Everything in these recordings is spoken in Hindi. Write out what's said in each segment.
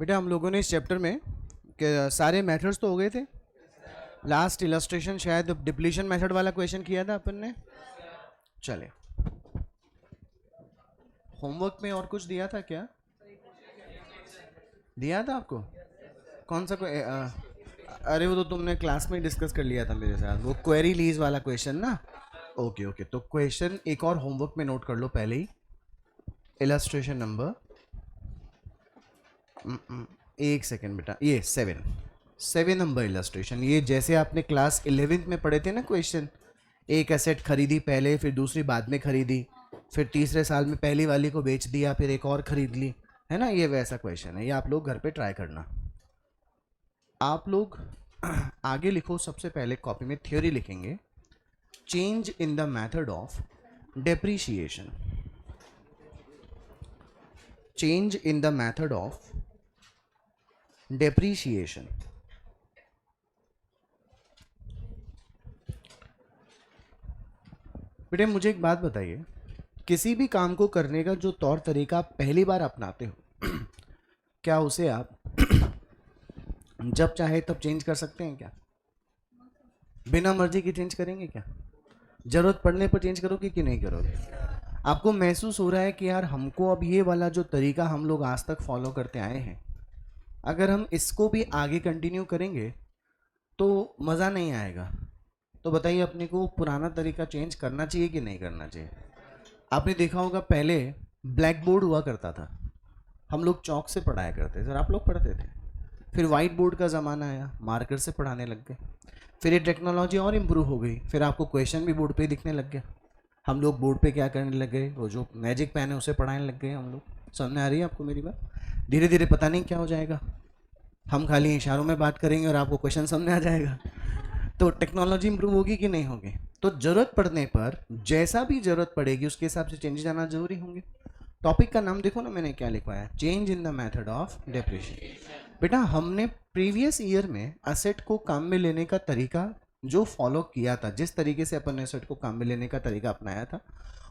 बेटा हम लोगों ने इस चैप्टर में सारे मेथड्स तो हो गए थे। लास्ट इलस्ट्रेशन शायद डिप्लीशन मेथड वाला क्वेश्चन किया था अपन ने। चले, होमवर्क में और कुछ दिया था क्या? दिया था आपको? कौन सा अरे वो तो तुमने क्लास में डिस्कस कर लिया था मेरे साथ, वो क्वेरी लीज वाला क्वेश्चन ना। ओके ओके, तो क्वेश्चन एक और होमवर्क में नोट कर लो पहले ही। इलस्ट्रेशन नंबर एक सेकेंड बेटा, ये 7 नंबर इलस्ट्रेशन। ये जैसे आपने क्लास 11th में पढ़े थे ना क्वेश्चन, एक एसेट खरीदी पहले, फिर दूसरी बाद में खरीदी, फिर तीसरे साल में पहली वाली को बेच दिया, फिर एक और खरीद ली, है ना। ये वैसा क्वेश्चन है, ये आप लोग घर पे ट्राई करना। आप लोग आगे लिखो, सबसे पहले कॉपी में थ्योरी लिखेंगे, change in the method of depreciation. Change in the method of depreciation. बेटे मुझे एक बात बताइए, किसी भी काम को करने का जो तौर तरीका आप पहली बार अपनाते हो क्या उसे आप जब चाहे तब चेंज कर सकते हैं क्या? बिना मर्जी के चेंज करेंगे क्या? जरूरत पड़ने पर चेंज करोगे कि नहीं करोगे? आपको महसूस हो रहा है कि यार हमको अब ये वाला जो तरीका हम लोग आज तक फॉलो करते आए हैं, अगर हम इसको भी आगे कंटिन्यू करेंगे तो मज़ा नहीं आएगा। तो बताइए, अपने को पुराना तरीका चेंज करना चाहिए कि नहीं करना चाहिए? आपने देखा होगा पहले ब्लैक बोर्ड हुआ करता था, हम लोग चौक से पढ़ाया करते थे, सर आप लोग पढ़ते थे। फिर वाइट बोर्ड का ज़माना आया, मार्कर से पढ़ाने लग गए। फिर ये टेक्नोलॉजी और इम्प्रूव हो गई, फिर आपको क्वेश्चन भी बोर्ड पे ही दिखने लग गया। हम लोग बोर्ड पे क्या करने लग गए, वो जो मैजिक पेन है उसे पढ़ाने लग गए हम लोग। समझ आ रही है आपको मेरी बात? धीरे धीरे पता नहीं क्या हो जाएगा, हम खाली इशारों में बात करेंगे और आपको क्वेश्चन समझ आ जाएगा। तो टेक्नोलॉजी इंप्रूव होगी कि नहीं होगी? तो जरूरत पड़ने पर जैसा भी जरूरत पड़ेगी उसके हिसाब से चेंजेस आना जरूरी होंगे। टॉपिक का नाम देखो ना, मैंने क्या लिखवाया, change in the method of depreciation. बेटा हमने प्रीवियस ईयर में असेट को काम में लेने का तरीका जो फॉलो किया था, जिस तरीके से अपन ने असेट को काम में लेने का तरीका अपनाया था,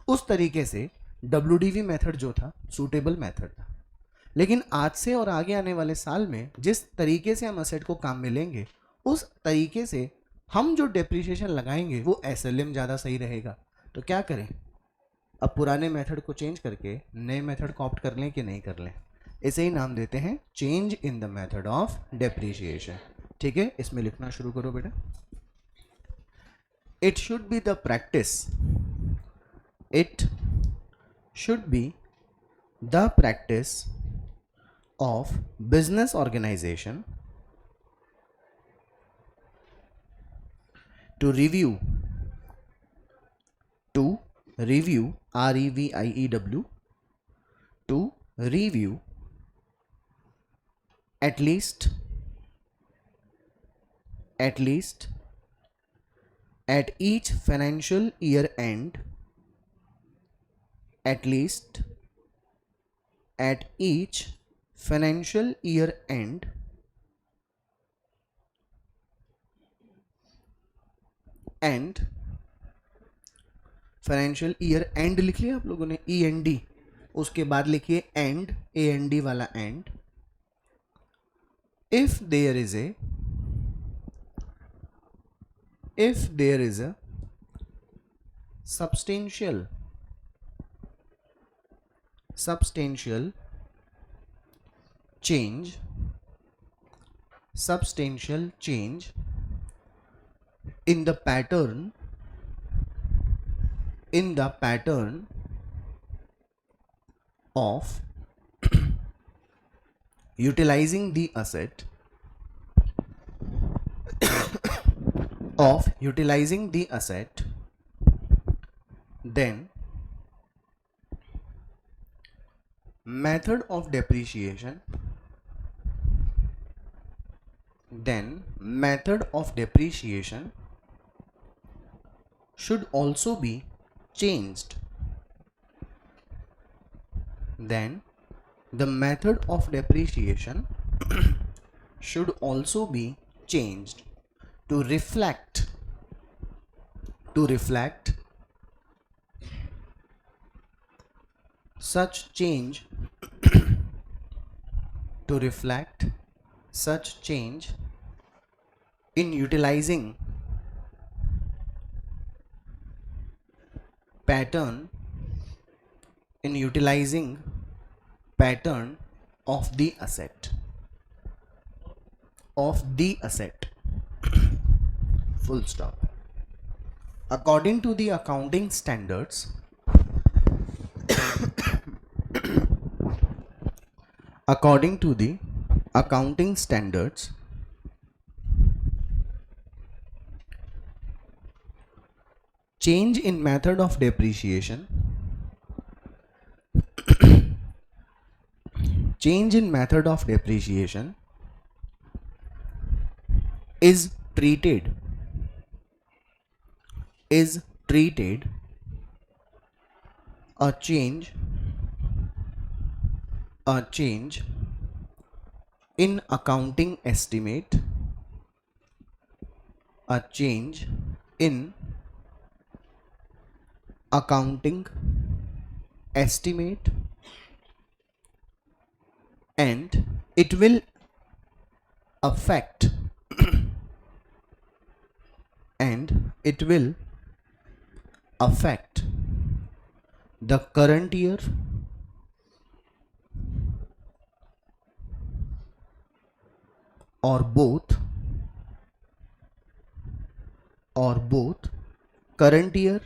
उस तरीके से WDV मेथड जो था सूटेबल मेथड था। लेकिन आज से और आगे आने वाले साल में जिस तरीके से हम असेट को काम में लेंगे, उस तरीके से हम जो डेप्रिसिएशन लगाएंगे वो SLM ज़्यादा सही रहेगा। तो क्या करें, अब पुराने मेथड को चेंज करके नए मेथड को ऑप्ट कर लें कि नहीं कर लें? इसे ही नाम देते हैं change in the method of depreciation. ठीक है, इसमें लिखना शुरू करो बेटा। It should be the practice, it should be the practice of business organization to review REVIEW, to review at least at each financial year end, at least at each financial year end, and financial year end लिख लिया आप लोगों ने, END, उसके बाद लिखिए एंड, AND वाला end. If there is a substantial change in the pattern of utilizing the asset then method of depreciation should also be changed. Then the method of depreciation should also be changed to reflect such change to reflect such change in utilizing pattern pattern of the asset full stop. According to the accounting standards, according to the accounting standards, change in method of depreciation is treated a change in accounting estimate, a change in accounting estimate, and it will affect the current year or both current year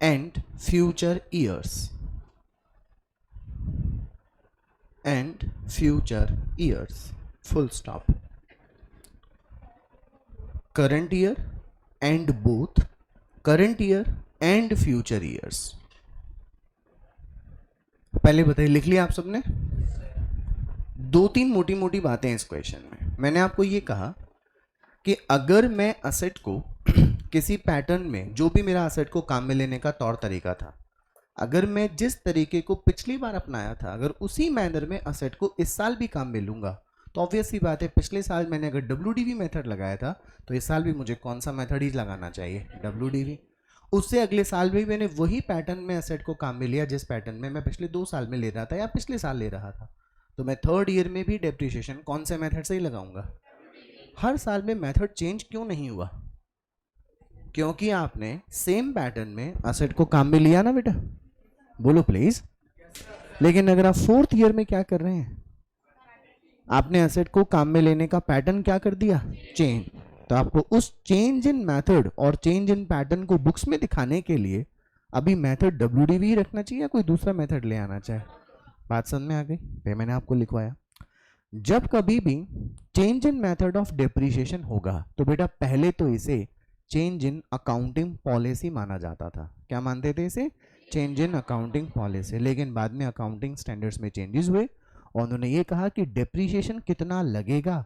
and future years full stop. current year and both current year and future years. पहले बताइए, लिख लिया आप सबने? दो तीन मोटी मोटी बातें इस क्वेश्चन में। मैंने आपको ये कहा कि अगर मैं असेट को किसी पैटर्न में, जो भी मेरा असेट को काम में लेने का तौर तरीका था, अगर मैं जिस तरीके को पिछली बार अपनाया था, अगर उसी मैनर में असेट को इस साल भी काम में लूंगा, तो ऑब्वियस सी बात है, पिछले साल मैंने अगर WDV मेथड लगाया था, तो इस साल भी मुझे कौन सा मेथड ही लगाना चाहिए? WDV। उससे अगले साल भी मैंने वही पैटर्न में असेट को काम में लिया जिस पैटर्न में मैं पिछले 2 साल में ले रहा था या पिछले साल ले रहा था, तो मैं थर्ड ईयर में भी डेप्रिसिएशन कौन से मेथड से ही लगाऊंगा? हर साल में मेथड चेंज क्यों नहीं हुआ? क्योंकि आपने सेम पैटर्न में असेट को काम में लिया ना बेटा, बोलो प्लीज। लेकिन अगर आप फोर्थ ईयर में क्या कर रहे हैं, आपने एसेट को काम में लेने का पैटर्न क्या कर दिया? चेंज। तो आपको उस चेंज इन मेथड और चेंज इन पैटर्न को बुक्स में दिखाने के लिए अभी मेथड WDV ही रखना चाहिए या कोई दूसरा मेथड ले आना चाहिए? बात समझ में आ गई? फिर मैंने आपको लिखवाया, जब कभी भी change in method of depreciation होगा तो बेटा पहले तो इसे चेंज इन अकाउंटिंग पॉलिसी माना जाता था। क्या मानते थे इसे? Change in accounting policy. लेकिन बाद में अकाउंटिंग स्टैंडर्ड्स में चेंजेस हुए और उन्होंने ये कहा कि डेप्रिसिएशन कितना लगेगा,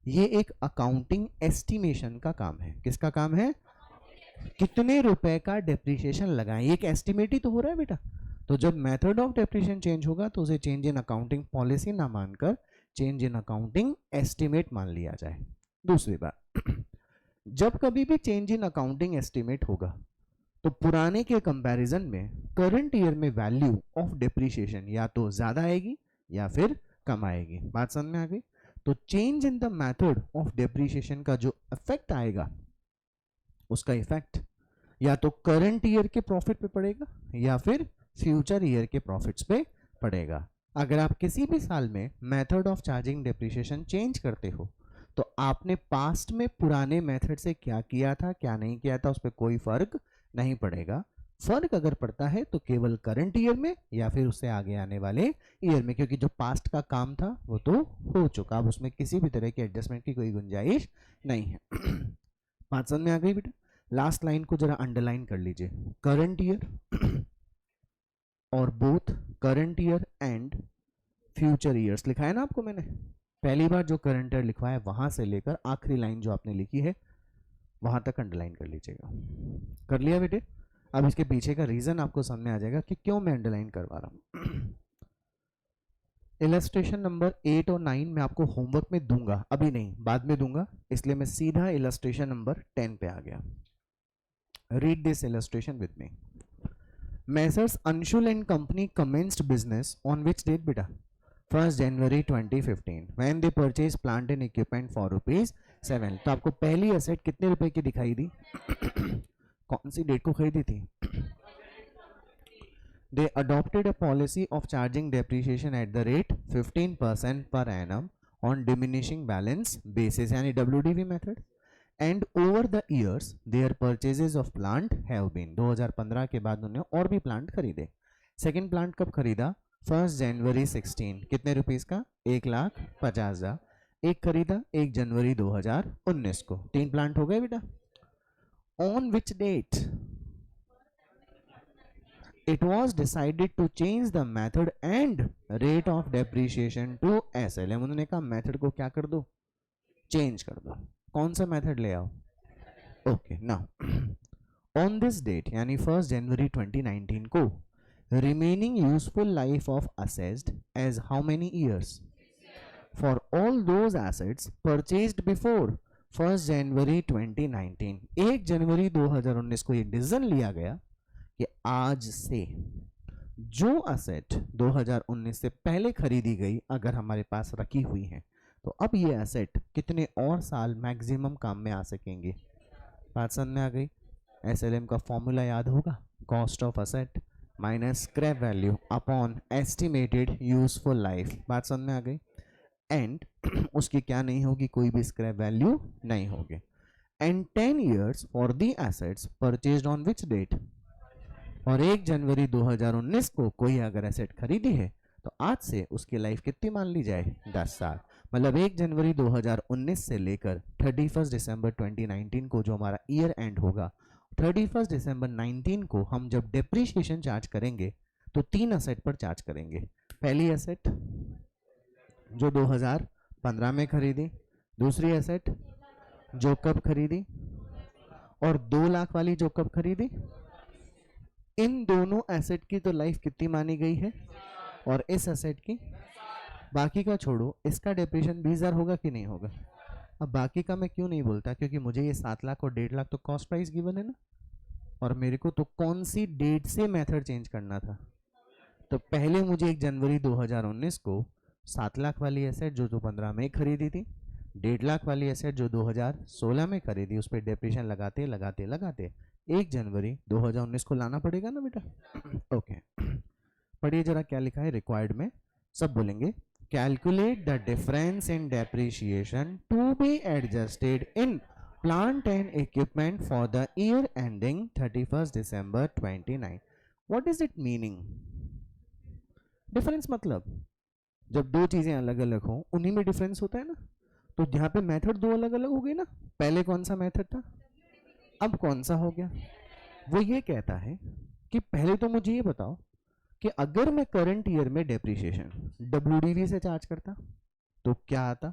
ये एक अकाउंटिंग एस्टिमेशन का काम है। किसका काम है? कितने रुपए का डेप्रिसिएशन लगाएं, एक एस्टिमेट ही तो हो रहा है बेटा। तो जब मेथड ऑफ डेप्रिसिएशन चेंज होगा तो उसे चेंज इन अकाउंटिंग पॉलिसी ना मानकर चेंज इन अकाउंटिंग एस्टिमेट मान लिया जाए। दूसरी बात, जब कभी भी चेंज इन अकाउंटिंग एस्टिमेट होगा तो पुराने के कंपैरिजन में करंट ईयर में वैल्यू ऑफ डेप्रिसिएशन या तो ज्यादा आएगी या फिर कम आएगी। बात समझ में आ गई? तो change in the method of depreciation का जो इफेक्ट आएगा, उसका इफेक्ट या तो करंट ईयर के प्रॉफिट पे पड़ेगा या फिर फ्यूचर ईयर के प्रॉफिट्स पे पड़ेगा। अगर आप किसी भी साल में method of charging depreciation change करते हो तो आपने पास्ट में पुराने मेथड से क्या किया था, क्या नहीं किया था, उस पर कोई फर्क नहीं पड़ेगा। फर्क अगर पड़ता है तो केवल करंट ईयर में या फिर उससे आगे आने वाले ईयर में, क्योंकि जो पास्ट का काम था वो तो हो चुका, अब उसमें किसी भी तरह के एडजस्टमेंट की कोई गुंजाइश नहीं है। बात समझ में आ गई बेटा? लास्ट लाइन को जरा अंडरलाइन कर लीजिए, करंट ईयर और both current year and future years लिखा है ना आपको मैंने। पहली बार जो करंट ईयर लिखवा है वहां से लेकर आखिरी लाइन जो आपने लिखी है वहां तक अंडरलाइन कर लीजिएगा। कर लिया बेटे? अब इसके पीछे का रीजन आपको समझ में आ जाएगा कि क्यों मैं अंडरलाइन करवा रहा हूं। इलस्ट्रेशन नंबर 8 और 9 मैं आपको होमवर्क में दूंगा, अभी नहीं बाद में दूंगा, इसलिए मैं सीधा इलस्ट्रेशन नंबर 10 पे आ गया। Read this illustration with me. Messrs Anshul and company commenced business on which date बेटा? 1 January 2015 when they purchase plant and equipment for ₹7। तो आपको पहली एसेट कितने रुपए की दिखाई दी? कौन सी डेट को खरीदी थी? They adopted a policy of charging depreciation at the rate 15% per annum on diminishing balance basis यानी WDV method, and over the years their purchases of plant have been 2015 के बाद उन्होंने और भी प्लांट खरीदे। सेकेंड प्लांट कब खरीदा? 1 जनवरी 16 कितने रुपीस का? 1,50,000। एक खरीदा 1 जनवरी 2019 को। 3 प्लांट हो गए बेटा। On which date it was decided to change the method and rate of depreciation to SLM? उन्होंने कहा मेथड को क्या कर दो? चेंज कर दो। कौन सा मेथड ले आओ? Okay now on this date यानी 1 जनवरी 2019 को remaining useful life of assessed as how many years for all those assets purchased before 1 जनवरी 2019? 1 जनवरी 2019 को ये डिसीजन लिया गया कि आज से जो असेट 2019 से पहले खरीदी गई अगर हमारे पास रखी हुई है तो अब ये असेट कितने और साल मैक्सिमम काम में आ सकेंगे? बात समझ में आ गई? एसएलएम का फॉर्मूला याद होगा, cost of asset minus scrap value upon estimated useful life. बात समझ में आ गई? एंड उसकी क्या नहीं होगी? कोई भी स्क्रैप वैल्यू नहीं होगी। And 10 years for the assets purchased on which date? और 1 जनवरी 2019 को कोई अगर एसेट खरीदी है तो आज से उसकी लाइफ कितनी मान ली जाए? 10 साल। मतलब 1 जनवरी 2019 से लेकर 31 दिसंबर 2019 को जो हमारा ईयर एंड होगा, 31 दिसंबर 19 को हम जब डेप्रीशिएशन चार्ज करेंगे तो 3 एसेट पर चार्ज करेंगे। पहली एसेट जो 2015 में खरीदी, दूसरी एसेट जो कब खरीदी, और 2 लाख वाली जो कब खरीदी। इन दोनों एसेट की तो लाइफ कितनी मानी गई है और इस एसेट की? बाकी का छोड़ो, इसका डेप्रिसिएशन 20,000 होगा कि नहीं होगा? अब बाकी का मैं क्यों नहीं बोलता? क्योंकि मुझे ये 7 लाख और 1.5 लाख तो कॉस्ट प्राइस गिवन है ना, और मेरे को तो कौन सी डेट से मेथड चेंज करना था? तो पहले मुझे 1 जनवरी 2019 को 7 लाख वाली एसेट जो 2015 में खरीदी थी, 1.5 लाख वाली एसेट जो 2016 में खरीदी, उस पर डेप्रिसिएशन लगाते लगाते लगाते 1 जनवरी 2019 को लाना पड़ेगा ना बेटा। ओके पढ़िए जरा क्या लिखा है रिक्वायर्ड में, सब बोलेंगे। Calculate the difference in depreciation to be adjusted in plant and equipment for the year ending 31 December 29। What is it meaning? Difference मतलब जब दो चीजें अलग अलग हो उन्हीं में डिफरेंस होता है ना। तो यहाँ पे मेथड दो अलग अलग हो गई ना। पहले कौन सा मेथड था, अब कौन सा हो गया? वो ये कहता है कि पहले तो मुझे ये बताओ कि अगर मैं करंट ईयर में डेप्रिसिएशन WDV से चार्ज करता तो क्या आता,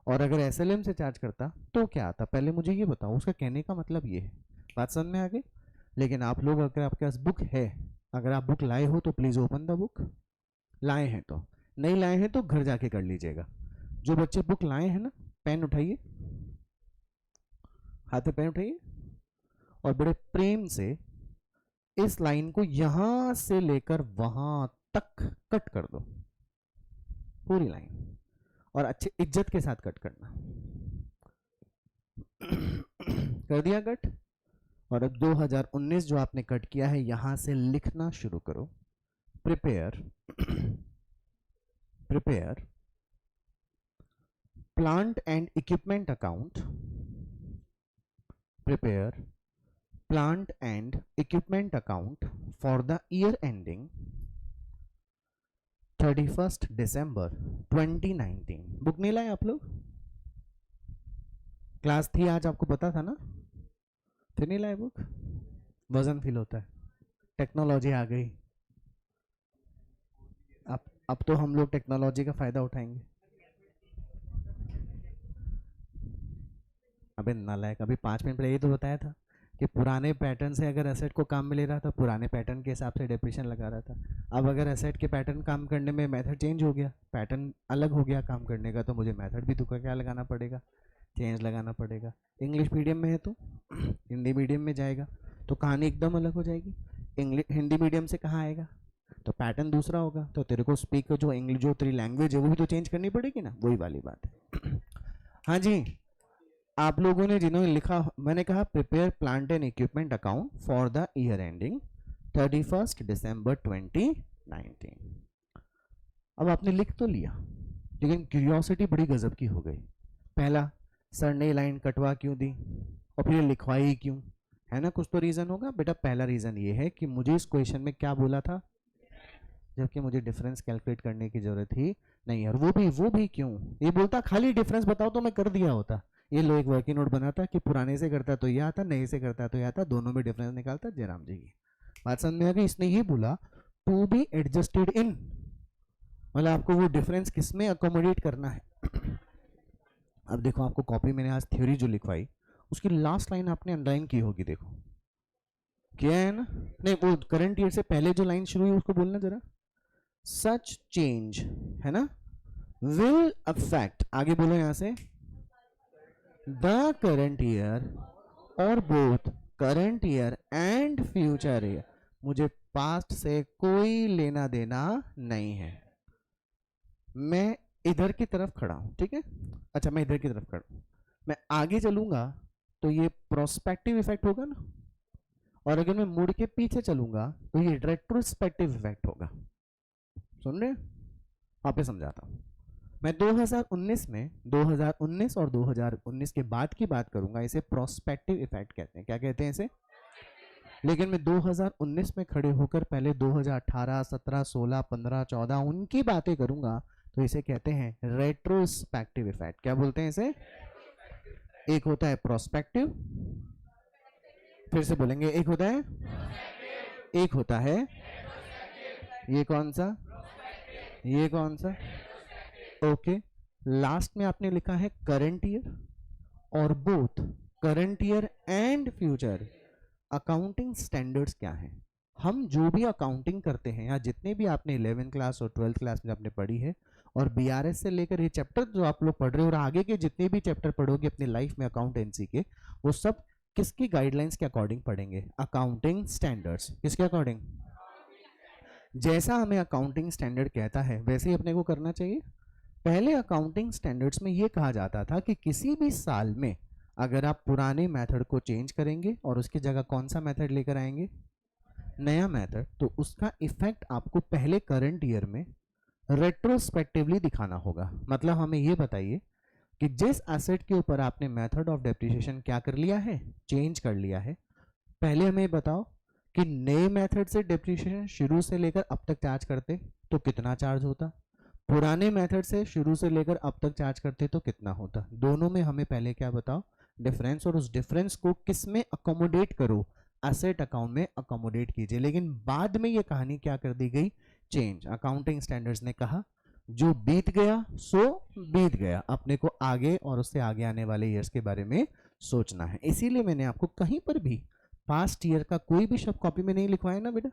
और अगर SLM से चार्ज करता तो क्या आता? पहले मुझे ये बताओ। उसका कहने का मतलब ये है। बात समझ में आ गई? लेकिन आप लोग अगर आपके पास बुक है, अगर आप बुक लाए हो तो प्लीज़ ओपन द बुक। लाए हैं तो, नहीं लाए हैं तो घर जाके कर लीजिएगा। जो बच्चे बुक लाए हैं ना, पेन उठाइए, हाथ में पेन उठाइए और बड़े प्रेम से इस लाइन को यहां से लेकर वहां तक कट कर दो, पूरी लाइन, और अच्छे इज्जत के साथ कट करना। कर दिया कट? और अब 2019 जो आपने कट किया है यहां से लिखना शुरू करो। Prepare plant and equipment account, prepare plant and equipment account for the year ending 31st December 2019। Book नहीं लाए आप लोग? क्लास थी आज, आपको पता था ना, फिर नहीं लाए बुक? वजन फील होता है, टेक्नोलॉजी आ गई। अब तो हम लोग टेक्नोलॉजी का फायदा उठाएंगे। अबे नालायक, अभी 5 मिनट पहले ये तो बताया था कि पुराने पैटर्न से अगर एसेट को काम मिल रहा था पुराने पैटर्न के हिसाब से डेप्रिसिएशन लगा रहा था। अब अगर एसेट के पैटर्न काम करने में मेथड चेंज हो गया, पैटर्न अलग हो गया काम करने का, तो मुझे मेथड भी तो क्या लगाना पड़ेगा? चेंज लगाना पड़ेगा। इंग्लिश मीडियम में है तो हिंदी मीडियम में जाएगा तो कहानी एकदम अलग हो जाएगी। इंग्लिश हिंदी मीडियम से कहाँ आएगा, तो पैटर्न दूसरा होगा, तो तेरे को स्पीक जो इंग्लिश जो तेरी लैंग्वेज है वो भी तो चेंज करनी पड़ेगी ना, वही वाली बात है। हाँ जी, आप लोगों ने जिन्होंने लिखा, मैंने कहा prepare plant and equipment account for the year ending 31 दिसंबर 2019। अब आपने लिख तो लिया, लेकिन क्यूरियोसिटी बड़ी गजब की हो गई। पहला, सर ने लाइन कटवा क्यों दी और फिर लिखवाई क्यों, है ना, कुछ तो रीजन होगा बेटा। पहला रीजन ये है कि मुझे इस क्वेश्चन में क्या बोला था, जबकि मुझे डिफरेंस कैलकुलेट करने की जरूरत थी नहीं, और वो भी क्यों, ये बोलता खाली डिफरेंस बताओ तो मैं कर दिया होता। ये लो एक वर्किंग नोट बनाता कि पुराने से करता तो ये आता, नए से करता तो ये आता, दोनों में डिफरेंस निकालता। जयराम जी की बात समझ में आ गई। इसने ये बोला टू बी एडजस्टेड इन, मतलब आपको वो डिफरेंस किस में अकोमोडेट करना है। अब देखो, आपको कॉपी मैंने आज थ्योरी जो लिखवाई उसकी लास्ट लाइन आपने अंडरलाइन की होगी, देखो क्या है ना, नहीं वो करंट ईयर से पहले जो लाइन शुरू हुई उसको बोलना जरा, सच चेंज, है ना, विल अफेक्ट, आगे बोलो यहां से, द करंट ईयर और both current year and future year. मुझे पास्ट से कोई लेना देना नहीं है, मैं इधर की तरफ खड़ा हूं, ठीक है। अच्छा, मैं इधर की तरफ खड़ा हूं, मैं आगे चलूंगा तो ये प्रोस्पेक्टिव इफेक्ट होगा ना, और अगर मैं मुड़ के पीछे चलूंगा तो ये रेट्रोस्पेक्टिव इफेक्ट होगा। सुन रहे, आप पे समझाता हूं। मैं 2019 में 2019 और 2019 के बाद की बात करूंगा, इसे प्रोस्पेक्टिव इफेक्ट कहते हैं। क्या कहते हैं इसे? लेकिन मैं 2019 में खड़े होकर पहले 2018, 17, 16, 15, 14 उनकी बातें करूंगा तो इसे कहते हैं रेट्रोस्पेक्टिव इफेक्ट। क्या बोलते हैं इसे? एक होता है प्रोस्पेक्टिव, फिर से बोलेंगे, एक होता है, एक होता है, ये कौन सा, ये कौन सा, ओके। लास्ट में आपने लिखा है करंट ईयर और both current year and future. Accounting standards क्या है? हम जो भी अकाउंटिंग करते हैं या जितने भी आपने 11th क्लास और 12th क्लास में आपने पढ़ी है, और बीआरएस से लेकर ये चैप्टर जो आप लोग पढ़ रहे हो और आगे के जितने भी चैप्टर पढ़ोगे अपनी लाइफ में अकाउंटेंसी के, वो सब किसकी गाइडलाइंस के अकॉर्डिंग पढ़ेंगे? Accounting standards. किसके अकॉर्डिंग? जैसा हमें अकाउंटिंग स्टैंडर्ड कहता है वैसे ही अपने को करना चाहिए। पहले अकाउंटिंग स्टैंडर्ड्स में ये कहा जाता था कि किसी भी साल में अगर आप पुराने मेथड को चेंज करेंगे और उसकी जगह कौन सा मेथड लेकर आएंगे? नया मेथड, तो उसका इफेक्ट आपको पहले करंट ईयर में रेट्रोस्पेक्टिवली दिखाना होगा। मतलब हमें ये बताइए कि जिस एसेट के ऊपर आपने मेथड ऑफ डेप्रिसिएशन क्या कर लिया है? चेंज कर लिया है। पहले हमें बताओ कि नए मेथड से डेप्रिसिएशन शुरू से लेकर अब तक चार्ज करते तो कितना चार्ज होता, पुराने मेथड से शुरू से लेकर अब तक चार्ज करते तो कितना होता। दोनों में हमें पहले क्या बताओ? डिफरेंस, और उस डिफरेंस को किस में अकोमोडेट करो? एसेट अकाउंट में अकोमोडेट कीजिए। लेकिन बाद में ये कहानी क्या कर दी गई? चेंज। अकाउंटिंग स्टैंडर्ड्स ने कहा जो बीत गया सो बीत गया, अपने को आगे और उससे आगे आने वाले ईयर्स के बारे में सोचना है। इसीलिए मैंने आपको कहीं पर भी पास्ट ईयर का कोई भी शब्द कॉपी में नहीं लिखवाया ना बेटा,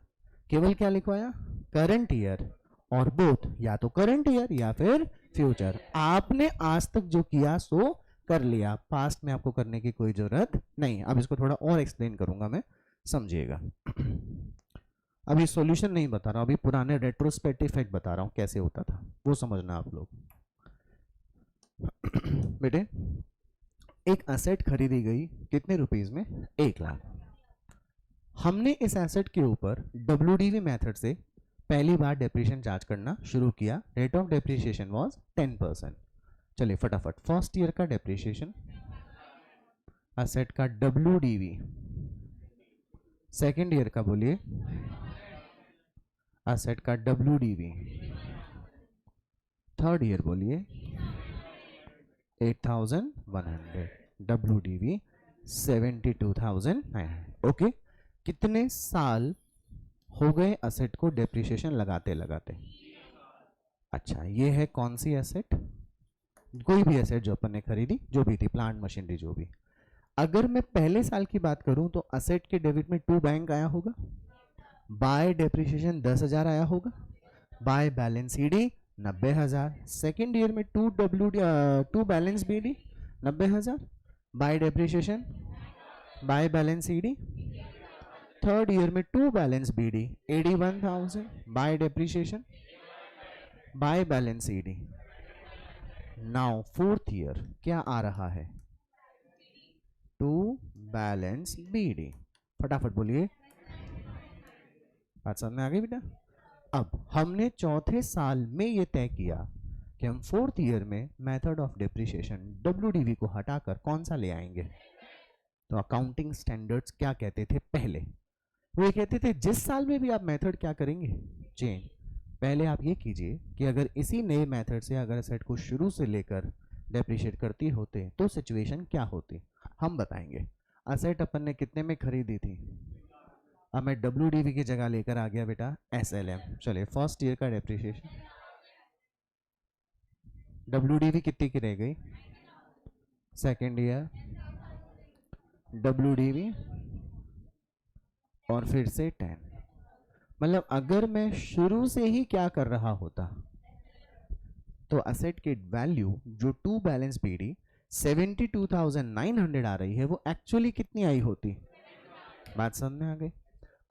केवल क्या लिखवाया? करंट ईयर और बोथ, या तो करंट ईयर या फिर फ्यूचर। आपने आज तक जो किया सो कर लिया, पास्ट में आपको करने की कोई जरूरत नहीं। अब इसको थोड़ा और एक्सप्लेन करूंगा मैं, समझिएगा। अभी सॉल्यूशन नहीं बता रहा, अभी पुराने रेट्रोस्पेक्टिव इफेक्ट बता रहा हूं कैसे होता था, वो समझना आप लोग। बेटे, एक एसेट खरीदी गई कितने रुपीस में? 1 लाख। हमने इस एसेट के ऊपर WDV मेथड से पहली बार डेप्रिसिएशन चार्ज करना शुरू किया। Rate of depreciation was 10%। चलिए फटाफट, फर्स्ट ईयर का डेप्रिसिएशन, एसेट का WDV, सेकेंड ईयर का बोलिए एसेट का WDV, थर्ड ईयर बोलिए 8100, WDV 72,900। ओके, कितने साल हो गए एसेट को डेप्रिसिएशन लगाते लगाते? अच्छा, ये है कौन सी एसेट? कोई भी एसेट जो अपन ने खरीदी, जो भी थी, प्लांट मशीनरी जो भी। अगर मैं पहले साल की बात करूं तो एसेट के डेबिट में 2 बैंक आया होगा, बाय डेप्रिसिएशन 10,000 आया होगा, by balance CD 90,000। Second year में 2 balance BD 90,000, by depreciation, by balance CD. Third year में to balance BD 81,000 by depreciation by balance ED. Now fourth year क्या आ रहा है, टू बैलेंस बीडी। फटाफट बोलिए, बात समझ में आ गई बेटा। अब हमने चौथे साल में ये तय किया कि हम फोर्थ ईयर में मेथड ऑफ डेप्रिसिएशन डब्ल्यूडीवी को हटाकर कौन सा ले आएंगे। तो अकाउंटिंग स्टैंडर्ड्स क्या कहते थे पहले, वो ये कहते थे जिस साल में भी आप मेथड क्या करेंगे, चेंज। पहले आप ये कीजिए कि अगर इसी नए मेथड से अगर एसेट को शुरू से लेकर डेप्रिशिएट करती होते तो सिचुएशन क्या होती, हम बताएंगे। एसेट अपन ने कितने में खरीदी थी, अब मैं डब्ल्यूडीवी की जगह लेकर आ गया बेटा एसएलएम। चलिए फर्स्ट ईयर का डेप्रिसिएशन, डब्ल्यूडीवी कितनी की रह गई, सेकेंड ईयर डब्ल्यूडीवी और फिर से 10। मतलब अगर मैं शुरू से ही क्या कर रहा होता तो एसेट की वैल्यू जो टू बैलेंस बीडी 72,900 आ रही है वो एक्चुअली कितनी आई होती, बात समझ में आ गई।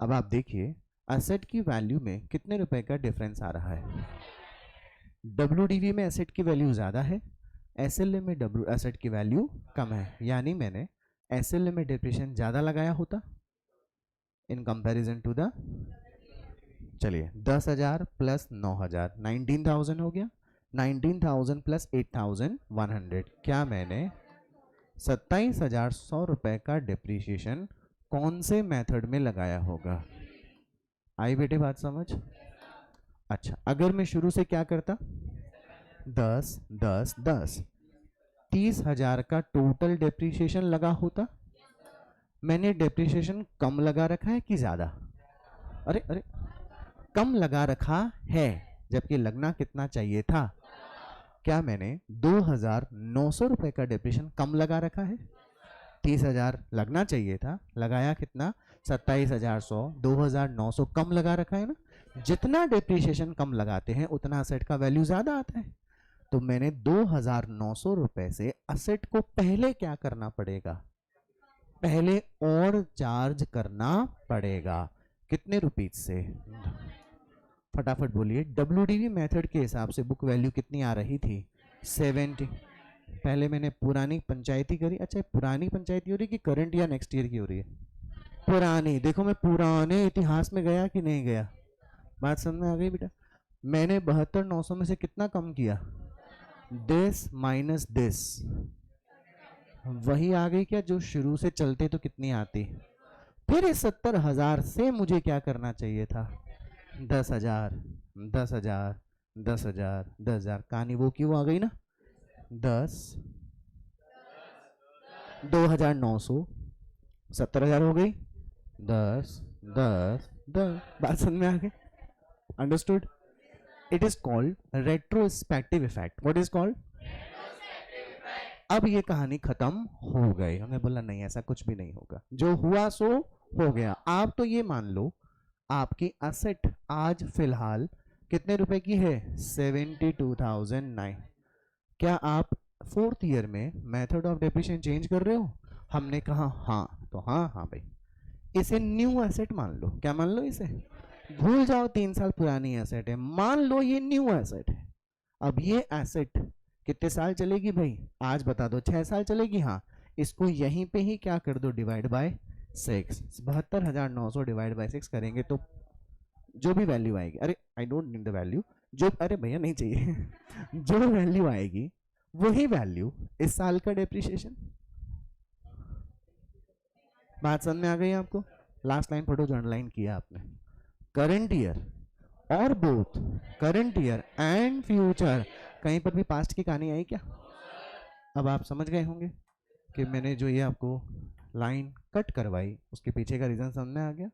अब आप देखिए एसेट की वैल्यू में कितने रुपए का डिफरेंस आ रहा है। डब्ल्यूडीवी में एसेट की वैल्यू ज़्यादा है, एसएलएम में एसेट की वैल्यू कम है, यानी मैंने एसएलएम में डिप्रिसिएशन ज़्यादा लगाया होता इन कंपैरिजन टू द। चलिए 10,000 प्लस 9,000 19,000 हो गया, 19,000 प्लस 8,100, क्या मैंने 27,100 रुपए का डिप्रिसिएशन कौन से मेथड में लगाया होगा। आई बेटे बात समझ। अच्छा अगर मैं शुरू से क्या करता 10 10 10 30,000 का टोटल डेप्रिसिएशन लगा होता, मैंने डेप्रिसिएशन कम लगा रखा है कि ज़्यादा, अरे अरे कम लगा रखा है जबकि लगना कितना चाहिए था, क्या मैंने 2,900 रुपए का डेप्रिसिएशन कम लगा रखा है। 30,000 लगना चाहिए था, लगाया कितना 27,100, 2,900 कम लगा रखा है ना। जितना डेप्रिसिएशन कम लगाते हैं उतना असेट का वैल्यू ज़्यादा आता है। तो मैंने 2,900 रुपए से असेट को पहले क्या करना पड़ेगा, पहले और चार्ज करना पड़ेगा, कितने रुपीज से, फटाफट बोलिए। डब्ल्यूडीवी मेथड के हिसाब से बुक वैल्यू कितनी आ रही थी 70। पहले मैंने पुरानी पंचायती करी, अच्छा पुरानी पंचायती हो रही कि करंट या नेक्स्ट ईयर की हो रही है, पुरानी। देखो मैं पुराने इतिहास में गया कि नहीं गया, बात समझ में आ गई बेटा। मैंने 72,900 में से कितना कम किया, दिस माइनस दिस, वही आ गई क्या जो शुरू से चलते तो कितनी आती। फिर इस 70,000 से मुझे क्या करना चाहिए था, 10,000 10,000 10,000 10,000, कहानी वो क्यों आ गई ना, 10 2,900 70,000 हो गई, 10 10 10, बात समझ में आ गई, understood. It is called retrospective effect. What is called, अब ये कहानी खत्म हो गई। हमने बोला नहीं ऐसा कुछ भी नहीं होगा, जो हुआ सो हो गया। आप तो ये मान लो आपकी असेट आज फिलहाल कितने रुपए की है 72,009, क्या आप फोर्थ ईयर में मेथड ऑफ डेप्रिसिएशन चेंज कर रहे हो, हमने कहा हाँ, तो हाँ हाँ भाई इसे न्यू एसेट मान लो। क्या मान लो, इसे भूल जाओ, 3 साल पुरानी एसेट है, मान लो ये न्यू एसेट है। अब ये एसेट कितने साल चलेगी भाई, आज बता दो, 6 साल चलेगी। हाँ, इसको यहीं पे ही क्या कर दो, डिवाइड बाय 6, 72,900 डिवाइड बाय 6 करेंगे तो जो भी वैल्यू आएगी, अरे I don't need the value, जो, अरे भैया नहीं चाहिए जो वैल्यू आएगी वही वैल्यू इस साल का डेप्रिसिएशन। बात समझ में आ गई आपको। लास्ट लाइन पढ़ो जो अंडरलाइन किया आपने, करंट ईयर और both current year and future, कहीं पर भी पास्ट की कहानी आई क्या। अब आप समझ गए होंगे कि मैंने जो ये आपको लाइन कट करवाई उसके पीछे का रीजन समझ में आ गया,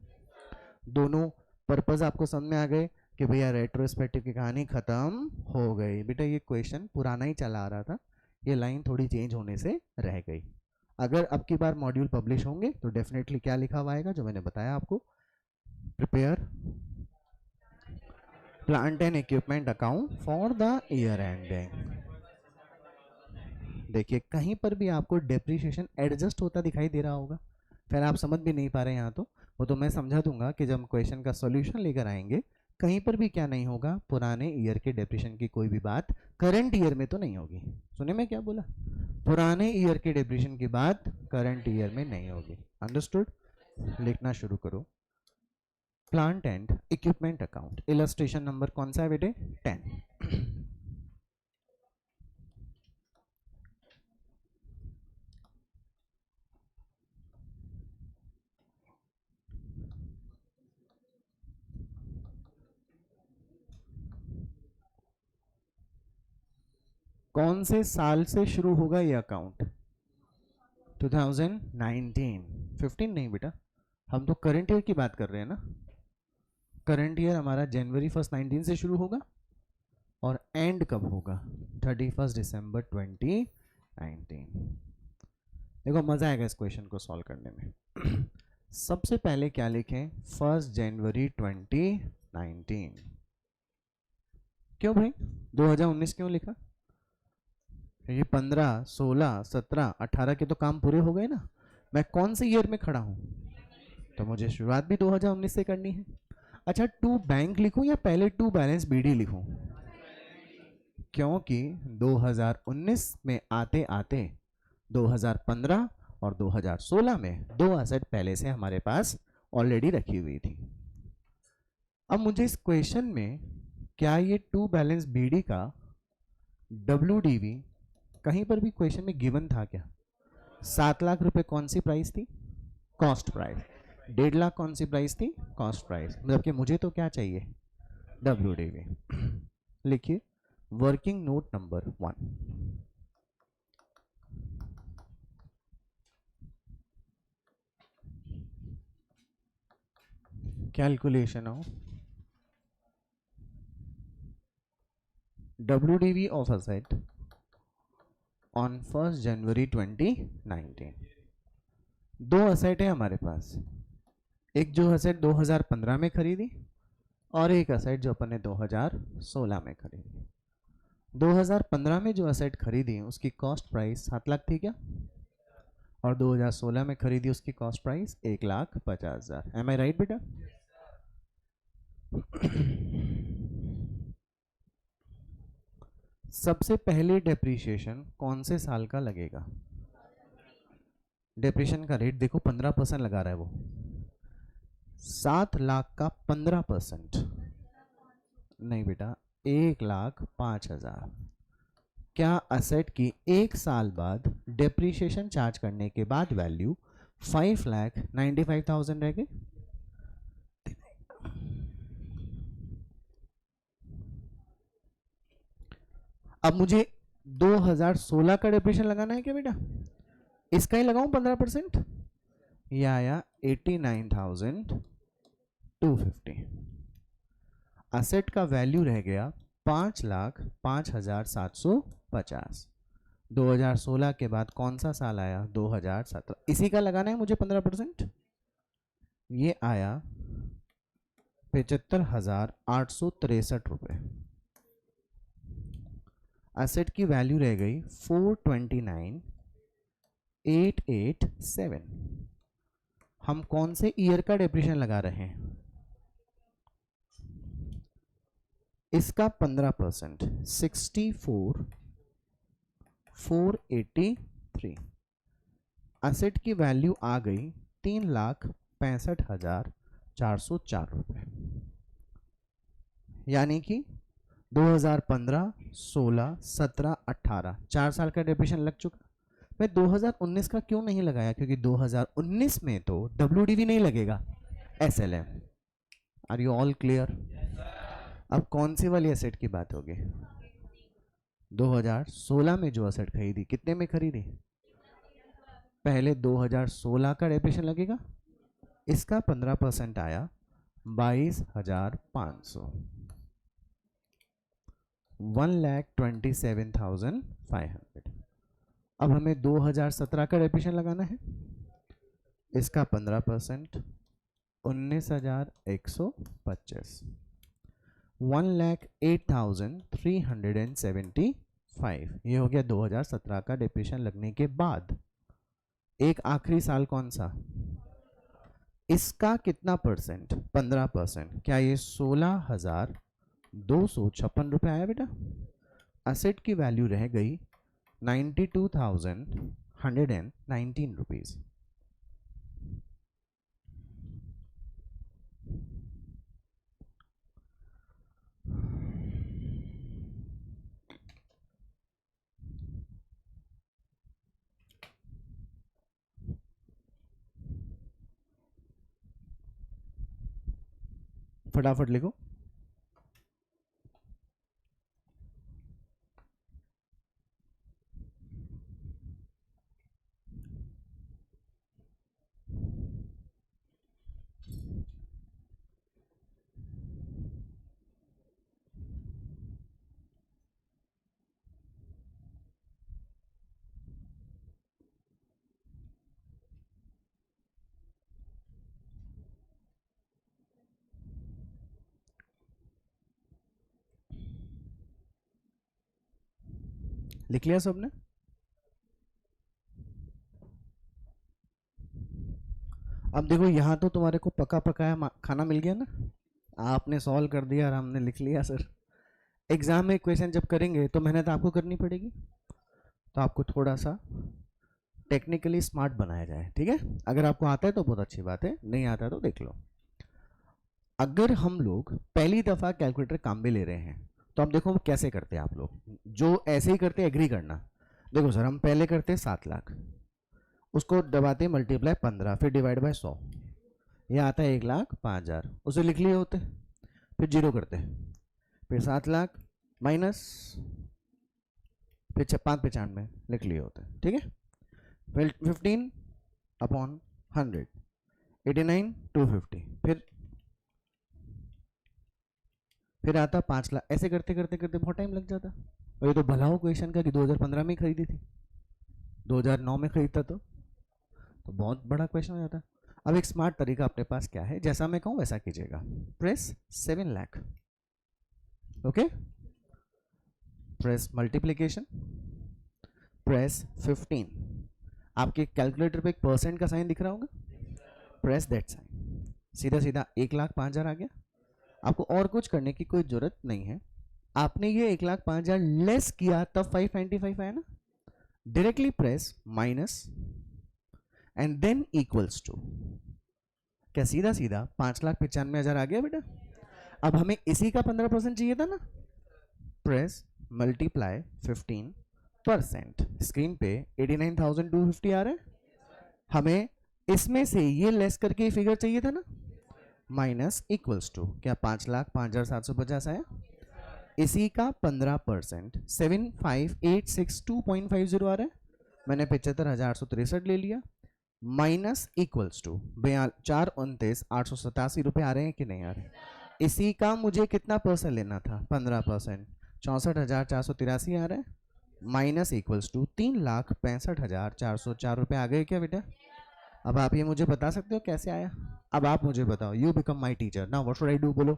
दोनों पर्पस आपको समझ में आ गए कि भैया रेट्रोस्पेक्टिव की कहानी खत्म हो गई। बेटा ये क्वेश्चन पुराना ही चला आ रहा था, ये लाइन थोड़ी चेंज होने से रह गई। अगर अब की बार मॉड्यूल पब्लिश होंगे तो डेफिनेटली क्या लिखा हुआ आएगा जो मैंने बताया आपको, prepare plant and equipment account for the year ending. देखिए कहीं पर भी आपको डेप्रिसिएशन एडजस्ट होता दिखाई दे रहा होगा, फिर आप समझ भी नहीं पा रहे यहाँ तो वो तो मैं समझा दूंगा कि जब क्वेश्चन का सॉल्यूशन लेकर आएंगे कहीं पर भी क्या नहीं होगा, पुराने ईयर के डेप्रिसिएशन की कोई भी बात करंट ईयर में तो नहीं होगी। सुने मैं क्या बोला, पुराने ईयर के डेप्रिसिएशन की बात करंट ईयर में नहीं होगी। अंडरस्टूड? लिखना शुरू करो। Plant and equipment account, illustration number कौन सा है बेटे? 10। कौन से साल से शुरू होगा ये अकाउंट? 2019। 15 नहीं बेटा, हम तो करंट ईयर की बात कर रहे हैं ना। करंट ईयर हमारा जनवरी 1 19 से शुरू होगा और एंड कब होगा? 31 दिसंबर 2019। देखो मजा आएगा इस क्वेश्चन को सॉल्व करने में। सबसे पहले क्या लिखें? 1 जनवरी 2019। क्यों भाई 2019 क्यों लिखा? ये 15 16 17 18 के तो काम पूरे हो गए ना। मैं कौन से ईयर में खड़ा हूं? तो मुझे शुरुआत भी 2019 से करनी है। अच्छा, टू बैंक लिखूं या पहले टू बैलेंस बीडी लिखूं? क्योंकि 2019 में आते आते 2015 और 2016 में दो एसेट पहले से हमारे पास ऑलरेडी रखी हुई थी। अब मुझे इस क्वेश्चन में क्या ये टू बैलेंस बीडी का WDV कहीं पर भी क्वेश्चन में गिवन था क्या? 7 लाख रुपए कौन सी प्राइस थी? Cost price. 1.5 लाख कौन सी प्राइस थी? Cost price. मतलब कि मुझे तो क्या चाहिए? WDV। लिखिए working note number 1। Calculation of WDV of asset on 1 जनवरी 2019। दो असेट है हमारे पास, एक जो असेट 2015 में खरीदी और एक असेट जो अपन ने 2016 में खरीदी। 2015 में जो असेट खरीदी उसकी कॉस्ट प्राइस 7 लाख थी क्या? और 2016 में खरीदी उसकी कॉस्ट प्राइस 1,50,000। एम आई राइट बेटा? सबसे पहले डेप्रीशिएशन कौन से साल का लगेगा? डेप्रीशिएशन का रेट देखो 15% लगा रहा है वो। 7 लाख का 15%। नहीं बेटा, 1,05,000। क्या असेट की 1 साल बाद डेप्रीशिएशन चार्ज करने के बाद वैल्यू 5,95,000 रह गई? अब मुझे 2016 का डेप्रीशिएशन लगाना है क्या बेटा? इसका ही लगाऊं 15%? ये आया 89,250। असेट का वैल्यू रह गया 5,05,750। 2016 के बाद कौन सा साल आया? 2017। इसी का लगाना है मुझे 15%। ये आया 75,863 रुपए। असेट की वैल्यू रह गई 429,887। हम कौन से ईयर का डेप्रिसिएशन लगा रहे हैं? इसका 15%, 64,483। असेट की वैल्यू आ गई 3,65,404 रुपए। यानी कि 2015, 16, 17, 18 4 साल का डेप्रिसिएशन लग चुका। मैं 2019 का क्यों नहीं लगाया? क्योंकि 2019 में तो WDV नहीं लगेगा, SLM। Are you all clear? अब कौन सी वाली एसेट की बात होगी? 2016 में जो एसेट खरीदी, कितने में खरीदी? पहले 2016 का डेप्रिसिएशन लगेगा, इसका 15% आया 22,500, 1,27,500। अब हमें 2017 का डेप्रिसिएशन लगाना है, इसका 15%, 19,125, 1,08,375। ये हो गया 2017 का डेप्रिसिएशन लगने के बाद। एक आखिरी साल कौन सा? इसका कितना परसेंट? 15%। क्या ये 16,256 आया बेटा? असेट की वैल्यू रह गई 92,119 रुपीज। फटाफट लिखो। लिख लिया सबने? अब देखो यहाँ तो तुम्हारे को पका पकाया खाना मिल गया ना, आपने सॉल्व कर दिया और हमने लिख लिया सर। एग्जाम में क्वेश्चन जब करेंगे तो मेहनत आपको करनी पड़ेगी, तो आपको थोड़ा सा टेक्निकली स्मार्ट बनाया जाए, ठीक है? अगर आपको आता है तो बहुत अच्छी बात है, नहीं आता है तो देख लो। अगर हम लोग पहली दफा कैलकुलेटर काम में ले रहे हैं तो अब देखो कैसे करते हैं आप लोग, जो ऐसे ही करते एग्री करना। देखो सर, हम पहले करते 7 लाख, उसको दबाते मल्टीप्लाई 15, फिर डिवाइड बाय 100, ये आता है 1,05,000, उसे लिख लिए होते, फिर जीरो करते, फिर 7 लाख माइनस, फिर 595 लिख लिए होते, ठीक है? फिर 15/100, 89,250, फिर आता 5 लाख। ऐसे करते करते करते बहुत टाइम लग जाता। और ये तो भला हो क्वेश्चन का कि 2015 में खरीदी थी, 2009 में खरीदता तो बहुत बड़ा क्वेश्चन हो जाता। अब एक स्मार्ट तरीका अपने पास क्या है, जैसा मैं कहूँ वैसा कीजिएगा। Press 7 lakh, okay, press multiplication, press 15। आपके कैलकुलेटर पे एक परसेंट का साइन दिख रहा होगा, प्रेस दैट साइन, सीधा सीधा 1,05,000 आ गया। आपको और कुछ करने की कोई जरूरत नहीं है। आपने ये 1,05,000 लेस किया तब 595 आया ना, directly press minus and then equals to, क्या सीधा सीधा 5,95,000 आ गया बेटा? अब हमें इसी का 15% चाहिए था ना, प्रेस मल्टीप्लाई 15%, स्क्रीन पे 89,250 आ रहा है। हमें इसमें से ये लेस करके फिगर चाहिए था ना, माइनस इक्वल्स टू, क्या 5,05,750 आया? इसी का 15% 75,862.50 आ रहा है। मैंने 75,863 ले लिया, माइनस इक्वल्स टू 4,29,887 रुपए आ रहे हैं कि नहीं आ रहे? इसी का मुझे कितना परसेंट लेना था? 15%, 64,483 आ रहा है, माइनस इक्वल्स टू 3,65,404 रुपए आ गए क्या बेटा? अब आप ये मुझे बता सकते हो कैसे आया? अब आप मुझे बताओ, you become my teacher now, what should I do? बोलो।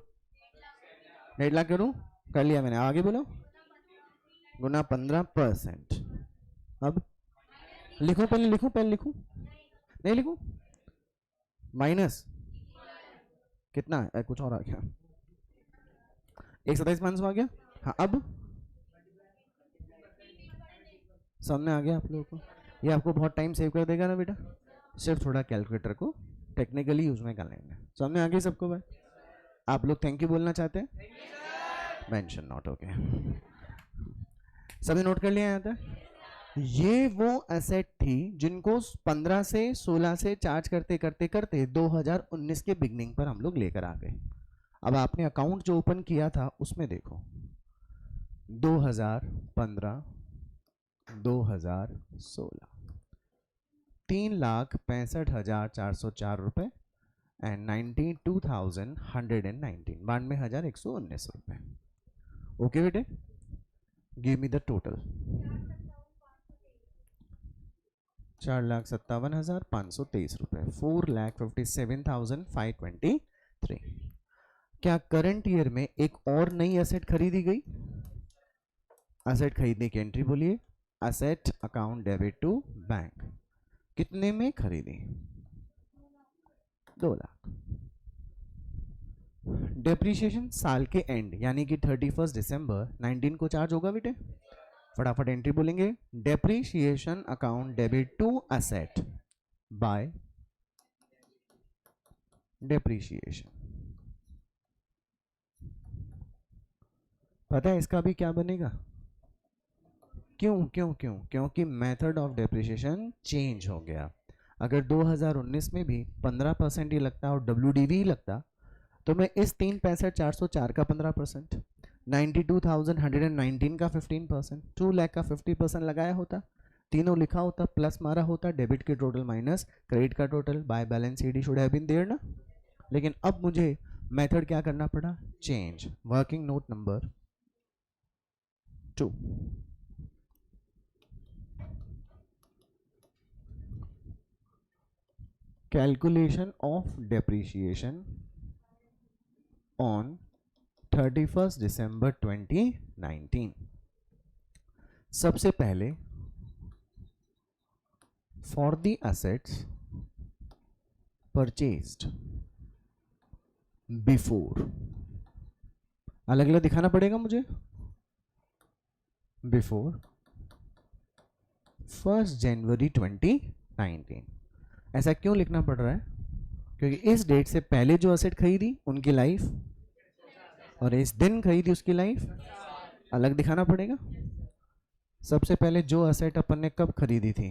1.5 लाख करूं? कर लिया मैंने, आगे बोलो। गुना 15%। अब लिखूं, पहले लिखूं, पहले लिखूं, नहीं लिखूं? माइनस कितना है? कुछ और आ गया, 1,27,500 आ गया। हाँ, अब सामने आ गया आप लोगों को। ये आपको बहुत टाइम सेव कर देगा ना बेटा, सिर्फ थोड़ा कैलकुलेटर को टेक्निकली यूज में कर लेंगे। सामने आ गया सबको भाई? आप लोग थैंक यू बोलना चाहते हैं? मेंशन नोट, ओके, सबने नोट कर लिया यहाँ तक? ये वो एसेट थी जिनको 15 से 16 से चार्ज करते करते करते 2019 के बिगनिंग पर हम लोग लेकर आ गए। अब आपने अकाउंट जो ओपन किया था उसमें देखो 2015, 2016, 3,65,404 रुपए एंड 92,119, 92,119 रुपए। ओके बेटे, गिव मी द टोटल। 4,57,523 रुपए, 4,57,523। क्या करंट ईयर में एक और नई एसेट खरीदी गई? एसेट खरीदने की एंट्री बोलिए, asset account debit to bank, कितने में खरीदी? 2 लाख। डेप्रीशिएशन साल के एंड यानी कि 31 दिसंबर 19 को चार्ज होगा बेटे। फटाफट एंट्री बोलेंगे, depreciation account debit to asset by depreciation. पता है इसका भी क्या बनेगा? क्यों क्यों क्यों? क्योंकि मेथड ऑफ डेप्रिसिएशन चेंज हो गया। अगर 2019 में भी 15% ही लगता और WDV ही लगता तो मैं इस 365,404 का 15%, 92,119 का 15%, 2 लाख का 50% लगाया होता, तीनों लिखा होता, प्लस मारा होता, डेबिट के टोटल माइनस क्रेडिट का total, by balance it should have been there ना। लेकिन अब मुझे मेथड क्या करना पड़ा? Change. Working note number 2, calculation of depreciation on 31st December 2019। सबसे पहले for the assets purchased before, अलग अलग दिखाना पड़ेगा मुझे, before 1st January 2019। ऐसा क्यों लिखना पड़ रहा है? क्योंकि इस डेट से पहले जो असेट खरीदी उनकी लाइफ, और इस दिन खरीदी उसकी लाइफ अलग दिखाना पड़ेगा। सबसे पहले जो असेट अपन ने कब खरीदी थी?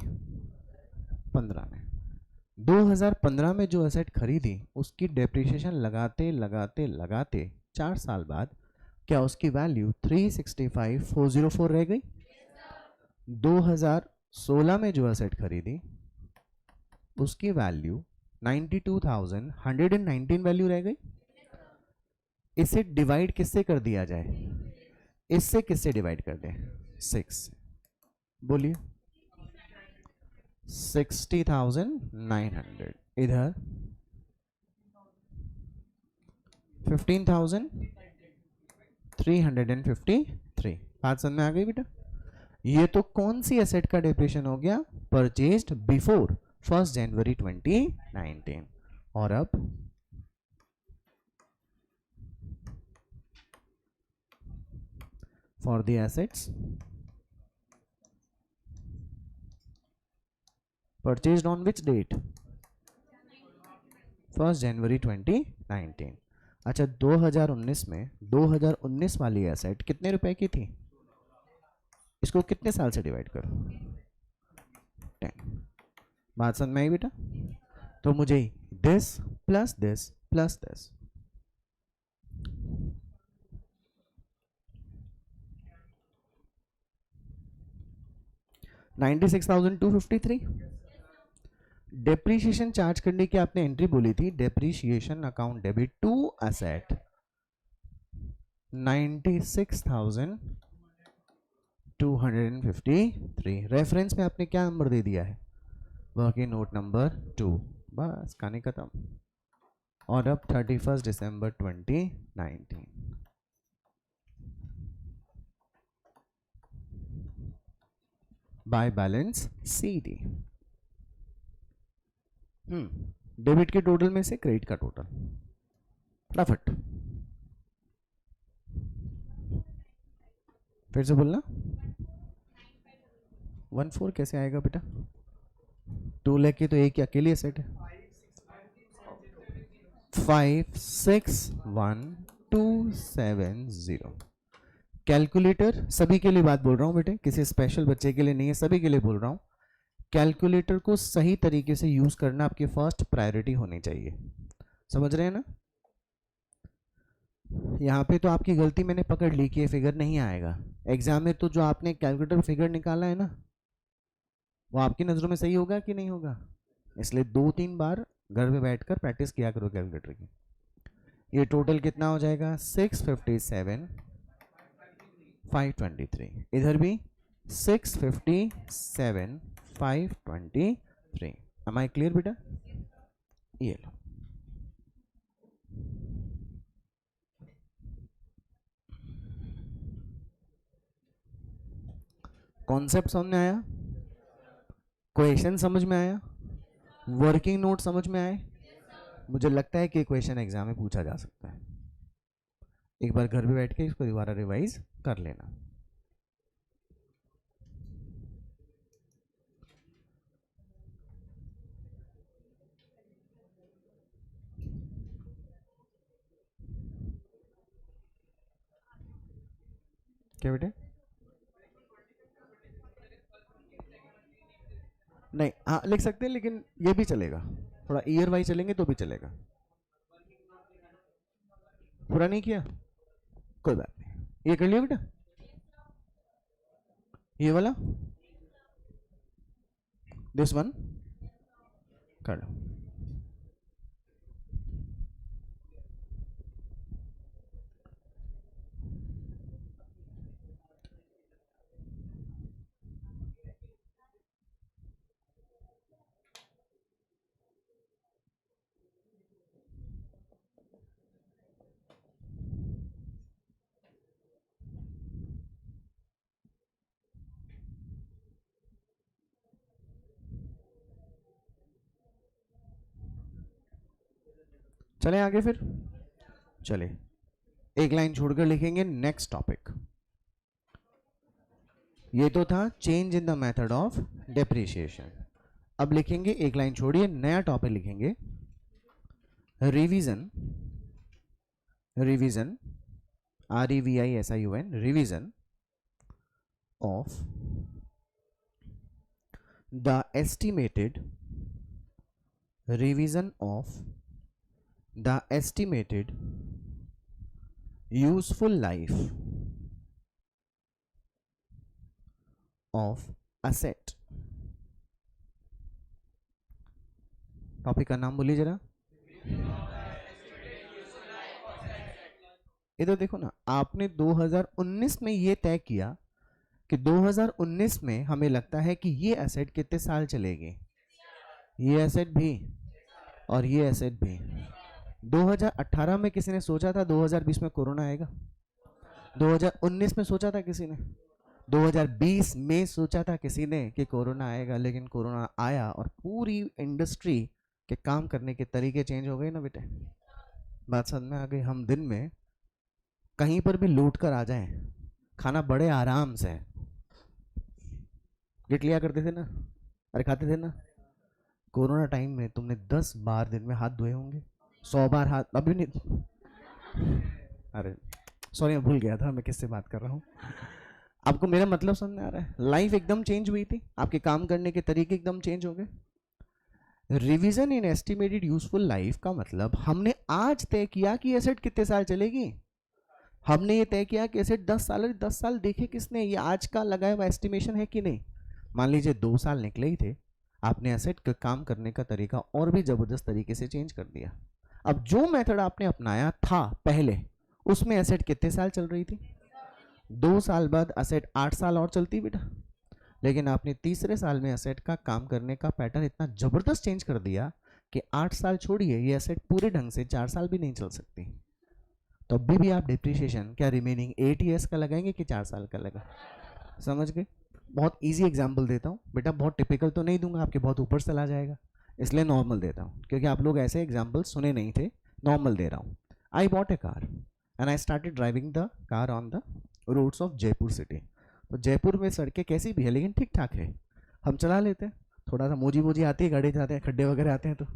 15 में। 2015 में जो असेट खरीदी उसकी डेप्रिसिएशन लगाते लगाते लगाते 4 साल बाद क्या उसकी वैल्यू 365,404 रह गई? 2016 में जो असेट खरीदी उसकी वैल्यू 92,119 वैल्यू रह गई। इसे डिवाइड किससे कर दिया जाए? इससे किससे डिवाइड कर दें? 6। बोलिए 60,900, इधर 15,353। बात समझ में आ गई बेटा? ये तो कौन सी एसेट का डेप्रिसिएशन हो गया? Purchased before 1st January 2019। और अब for the assets purchased on which date? 1st January 2019। अच्छा 2019 में 2019 वाली एसेट कितने रुपए की थी? इसको कितने साल से डिवाइड करो? 10। बात समझ में आई बेटा? तो मुझे this plus this plus this, $96,253। Depreciation charge करने की आपने एंट्री बोली थी, depreciation account debit to asset 96,253। Reference में आपने क्या नंबर दे दिया है? Working note number 2। बस कहानी खत्म। और अब 31 दिसंबर 2019, बाय बैलेंस CD। डेबिट के टोटल में से क्रेडिट का टोटल, फटाफट फिर से बोलना। 14 कैसे आएगा बेटा? 2 लाख की तो एक ही अकेली एसेट है। 561270। कैलकुलेटर सभी के लिए बात बोल रहा हूं बेटे, किसी स्पेशल बच्चे के लिए नहीं है, सभी के लिए बोल रहा हूं। कैलकुलेटर को सही तरीके से यूज करना आपकी फर्स्ट प्रायोरिटी होनी चाहिए। समझ रहे हैं ना? यहाँ पे तो आपकी गलती मैंने पकड़ ली कि ये फिगर नहीं आएगा। एग्जाम में तो जो आपने कैलकुलेटर फिगर निकाला है ना, वो आपकी नज़रों में सही होगा कि नहीं होगा? इसलिए 2-3 बार घर पे बैठकर प्रैक्टिस किया करो कैलकुलेटर की। ये टोटल कितना हो जाएगा? 657,523। इधर भी 657,523। एम आई क्लियर बेटा? ये लो। कॉन्सेप्ट समझ में आया? क्वेश्चन समझ में आया? वर्किंग नोट समझ में आए? मुझे लगता है कि क्वेश्चन एग्जाम में पूछा जा सकता है, एक बार घर पे बैठ के इसको दोबारा रिवाइज कर लेना। क्या बेटे? नहीं, हाँ लिख सकते हैं, लेकिन ये भी चलेगा, थोड़ा ईयर वाइज चलेंगे तो भी चलेगा। पूरा नहीं किया, कोई बात नहीं, ये कर लिया बेटा, ये वाला, दिस वन कर लो। चले आगे फिर, चले एक लाइन छोड़कर लिखेंगे नेक्स्ट टॉपिक। ये तो था change in the method of depreciation. अब लिखेंगे, एक लाइन छोड़िए, नया टॉपिक लिखेंगे, revision, revision REVISION, revision of the estimated, revision of the estimated useful life of asset। Topic का नाम बोलिए जरा। इधर देखो ना, आपने 2019 में ये तय किया कि 2019 में हमें लगता है कि ये एसेट कितने साल चलेगी, ये एसेट भी और ये एसेट भी। 2018 में किसी ने सोचा था 2020 में कोरोना आएगा? 2019 में सोचा था किसी ने? 2020 में सोचा था किसी ने कि कोरोना आएगा? लेकिन कोरोना आया और पूरी इंडस्ट्री के काम करने के तरीके चेंज हो गए ना बेटे। बात समझ में आ गई? हम दिन में कहीं पर भी लूट कर आ जाएं, खाना बड़े आराम से गिट लिया करते थे ना, अरे खाते थे ना। कोरोना टाइम में तुमने 10 बार दिन में हाथ धोए होंगे, 100 बार हाथ, अभी नहीं, अरे सॉरी मैं भूल गया था मैं किससे बात कर रहा हूँ। आपको मेरा मतलब समझ में आ रहा है? लाइफ एकदम चेंज हुई थी, आपके काम करने के तरीके एकदम चेंज हो गए। रिवीजन इन एस्टिमेटेड यूजफुल लाइफ का मतलब हमने आज तय किया कि एसेट कितने साल चलेगी। हमने ये तय किया कि एसेट 10 साल, 10 साल देखे किसने? ये आज का लगाया हुआ एस्टिमेशन है कि नहीं? मान लीजिए 2 साल निकले ही थे, आपने एसेट का काम करने का तरीका और भी जबरदस्त तरीके से चेंज कर दिया। अब जो मेथड आपने अपनाया था पहले, उसमें एसेट कितने साल चल रही थी? 2 साल बाद एसेट 8 साल और चलती बेटा। लेकिन आपने तीसरे साल में एसेट का काम करने का पैटर्न इतना जबरदस्त चेंज कर दिया कि 8 साल छोड़िए, ये एसेट पूरे ढंग से 4 साल भी नहीं चल सकती। तो अभी भी आप डिप्रिसिएशन क्या रिमेनिंग 8 ईयर्स का लगाएंगे कि 4 साल का लगा? समझ गए? बहुत इजी एग्जांपल देता हूँ बेटा, बहुत टिपिकल तो नहीं दूंगा, आपके बहुत ऊपर चला जाएगा, इसलिए नॉर्मल देता हूँ, क्योंकि आप लोग ऐसे एग्जाम्पल सुने नहीं थे, नॉर्मल दे रहा हूँ। I bought a car and I started driving the car on the roads of Jaipur city. तो जयपुर में सड़कें कैसी भी है लेकिन ठीक ठाक है, हम चला लेते हैं, थोड़ा सा मोजी मोजी आती है, गाड़ी जाते हैं, खड्डे वगैरह आते हैं।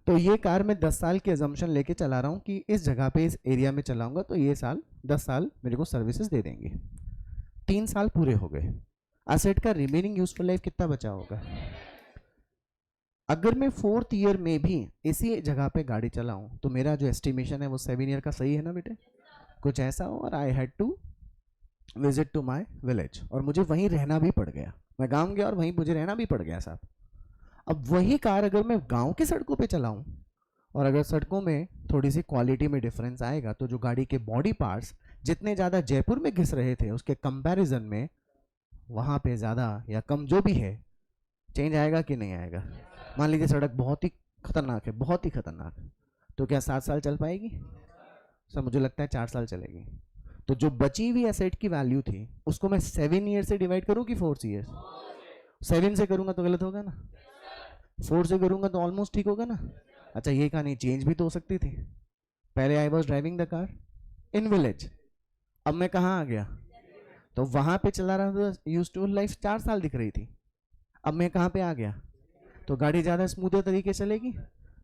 तो ये कार मैं 10 साल की अजम्पशन लेके चला रहा हूँ कि इस जगह पे इस एरिया में चलाऊंगा तो ये 10 साल मेरे को सर्विसेज दे देंगे। 3 साल पूरे हो गए, एसेट का रिमेनिंग यूजफुल लाइफ कितना बचा होगा? अगर मैं 4th ईयर में भी इसी जगह पे गाड़ी चलाऊं तो मेरा जो एस्टिमेशन है वो 7 ईयर का सही है ना बेटे? कुछ ऐसा हो और I had to visit to my village, और मुझे वहीं रहना भी पड़ गया, मैं गांव गया और वहीं मुझे रहना भी पड़ गया साहब। अब वही कार अगर मैं गांव की सड़कों पे चलाऊं और अगर सड़कों में थोड़ी सी क्वालिटी में डिफरेंस आएगा तो जो गाड़ी के बॉडी पार्ट्स जितने ज़्यादा जयपुर में घिस रहे थे उसके कंपैरिजन में वहाँ पे ज़्यादा या कम जो भी है चेंज आएगा कि नहीं आएगा? मान लीजिए सड़क बहुत ही खतरनाक है, बहुत ही खतरनाक, तो क्या 7 साल चल पाएगी? सर मुझे लगता है 4 साल चलेगी। तो जो बची हुई एसेट की वैल्यू थी उसको मैं 7 ईयर से डिवाइड करूँ कि 4 ईयर? 7 से करूँगा तो गलत होगा ना, 4 से करूँगा तो ऑलमोस्ट ठीक होगा ना। अच्छा ये कहानी चेंज भी तो हो सकती थी। पहले I was driving the car in village, अब मैं कहाँ आ गया, तो वहां पे चला रहा था, यूजफुल लाइफ 4 साल दिख रही थी, अब मैं कहाँ पे आ गया, तो गाड़ी ज़्यादा स्मूथ तरीके से चलेगी,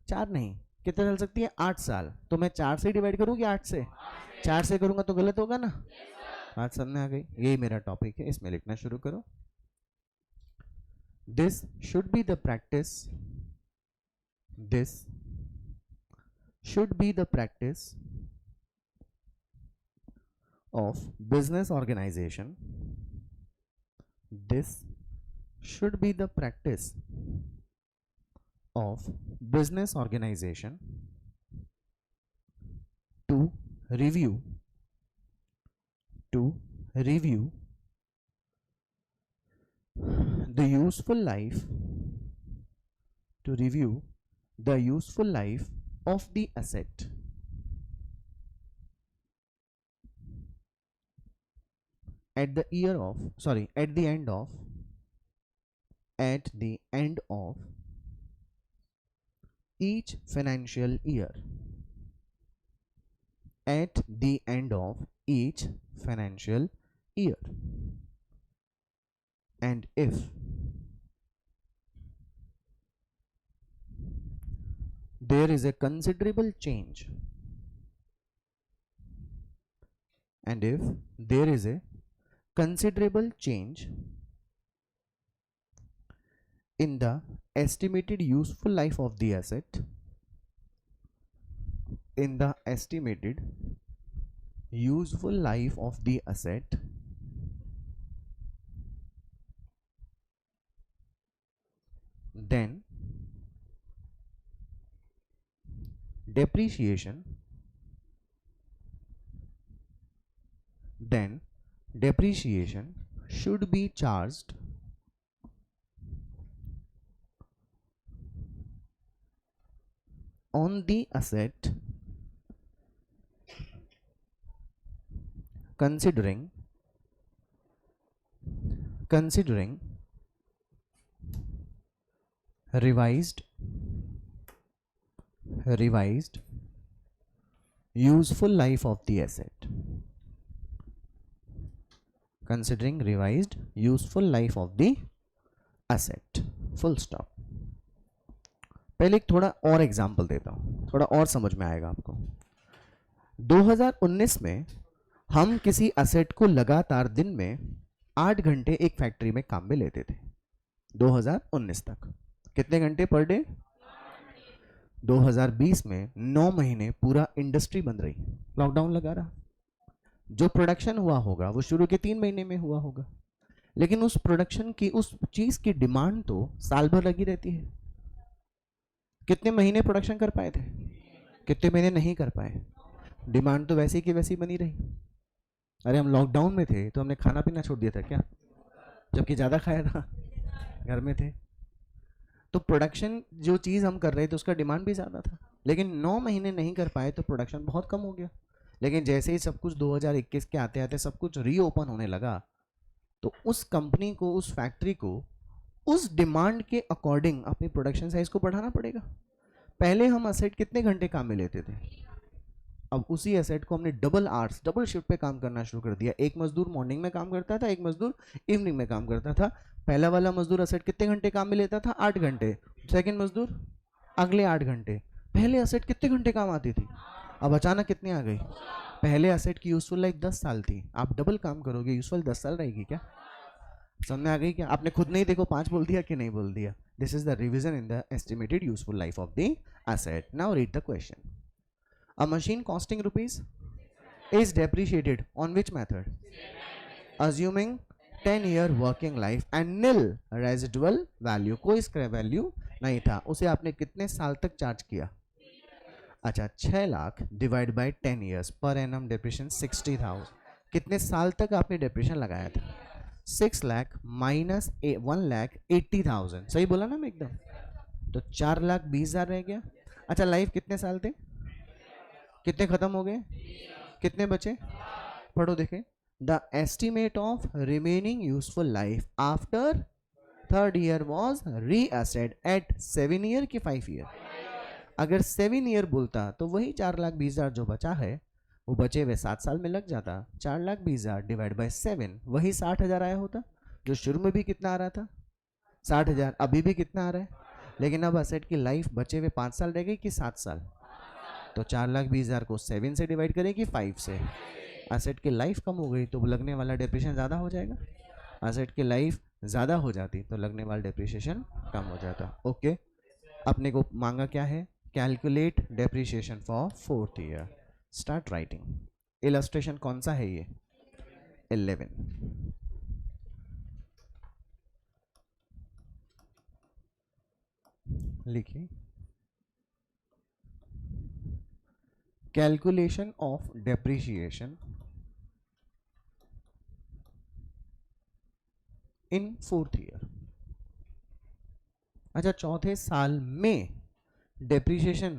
4 नहीं, कितने चल सकती है, 8 साल, तो मैं 4 से डिवाइड करूँ कि 8 से, 4 से करूँगा तो गलत होगा ना। बात समझ आ गई, यही मेरा टॉपिक है, इसमें लिखना शुरू करो। This should be the practice, this should be the practice of business organization, this should be the practice of business organization to review the useful life, to review the useful life of the asset at the end of each financial year, at the end of each financial year, and if there is a considerable change, and if there is a considerable change in the estimated useful life of the asset, in the estimated useful life of the asset, then depreciation should be charged on the asset considering revised useful life of the asset, considering revised useful life of the asset, full stop। पहले एक थोड़ा और एग्जांपल देता हूं, थोड़ा और समझ में आएगा आपको। 2019 में हम किसी असेट को लगातार दिन में 8 घंटे एक फैक्ट्री में काम में लेते थे। 2019 तक कितने घंटे पर डे? 2020 में 9 महीने पूरा इंडस्ट्री बंद रही, लॉकडाउन लगा रहा। जो प्रोडक्शन हुआ होगा वो शुरू के 3 महीने में हुआ होगा, लेकिन उस प्रोडक्शन की, उस चीज की डिमांड तो साल भर लगी रहती है। कितने महीने प्रोडक्शन कर पाए थे, कितने महीने नहीं कर पाए, डिमांड तो वैसी की वैसी बनी रही। अरे हम लॉकडाउन में थे तो हमने खाना पीना छोड़ दिया था क्या, जबकि ज़्यादा खाया था, घर में थे। तो प्रोडक्शन जो चीज़ हम कर रहे थे उसका डिमांड भी ज़्यादा था, लेकिन 9 महीने नहीं कर पाए तो प्रोडक्शन बहुत कम हो गया। लेकिन जैसे ही सब कुछ 2021 के आते आते सब कुछ रीओपन होने लगा, तो उस कंपनी को, उस फैक्ट्री को उस डिमांड के अकॉर्डिंग अपनी प्रोडक्शन साइज को बढ़ाना पड़ेगा। पहले हम असेट कितने घंटे काम में लेते थे, अब उसी एसेट को हमने डबल आवर्स, डबल शिफ्ट पे काम करना शुरू कर दिया। एक मजदूर मॉर्निंग में काम करता था, एक मजदूर इवनिंग में काम करता था। पहला वाला मजदूर असेट कितने घंटे काम में लेता था, 8 घंटे। सेकंड मजदूर अगले 8 घंटे। पहले असेट कितने घंटे काम आती थी, अब अचानक कितनी आ गई। पहले असेट की यूजफुल लाइफ 10 साल थी, आप डबल काम करोगे यूजफुल 10 साल रहेगी क्या? समझ आ गई क्या? आपने खुद नहीं देखो 5 बोल दिया कि नहीं बोल दिया। This is the revision in the estimated useful life of the asset. Now read the question. A machine costing rupees is depreciated on which method? Assuming 10-year working life and nil residual value, कोई स्क्रैप वैल्यू नहीं था, उसे आपने कितने साल तक चार्ज किया? अच्छा 6 lakh divide by 10 years, per annum depreciation 60,000। कितने साल तक आपने डेप्रिसिएशन लगाया था? 6 लाख माइनस 1,80,000, सही बोला ना मैं एकदम? तो 4,20,000 रह गया। अच्छा लाइफ कितने साल थे, कितने खत्म हो गए, कितने बचे? पढ़ो देखें। The estimate of remaining useful life after 3rd year was reassessed at 7 year की 5 year? अगर 7 ईयर बोलता तो वही 4,20,000 जो बचा है वो बचे हुए 7 साल में लग जाता। 4,20,000 डिवाइड बाई 7 वही 60,000 आया होता, जो शुरू में भी कितना आ रहा था 60,000, अभी भी कितना आ रहा है। लेकिन अब असेट की लाइफ बचे हुए 5 साल रह गई कि 7 साल, तो 4,20,000 को 7 से डिवाइड करें कि 5 से। असेट की लाइफ कम हो गई तो लगने वाला डेप्रिसिएशन ज़्यादा हो जाएगा। असेट की लाइफ ज़्यादा हो जाती तो लगने वाला डेप्रिसिएशन कम हो जाता। ओके, अपने को मांगा क्या है, calculate depreciation for 4th year. Start writing. Illustration कौन सा है ये, 11। लिखिए, calculation of depreciation in 4th year. अच्छा, चौथे साल में डेप्रिसिएशन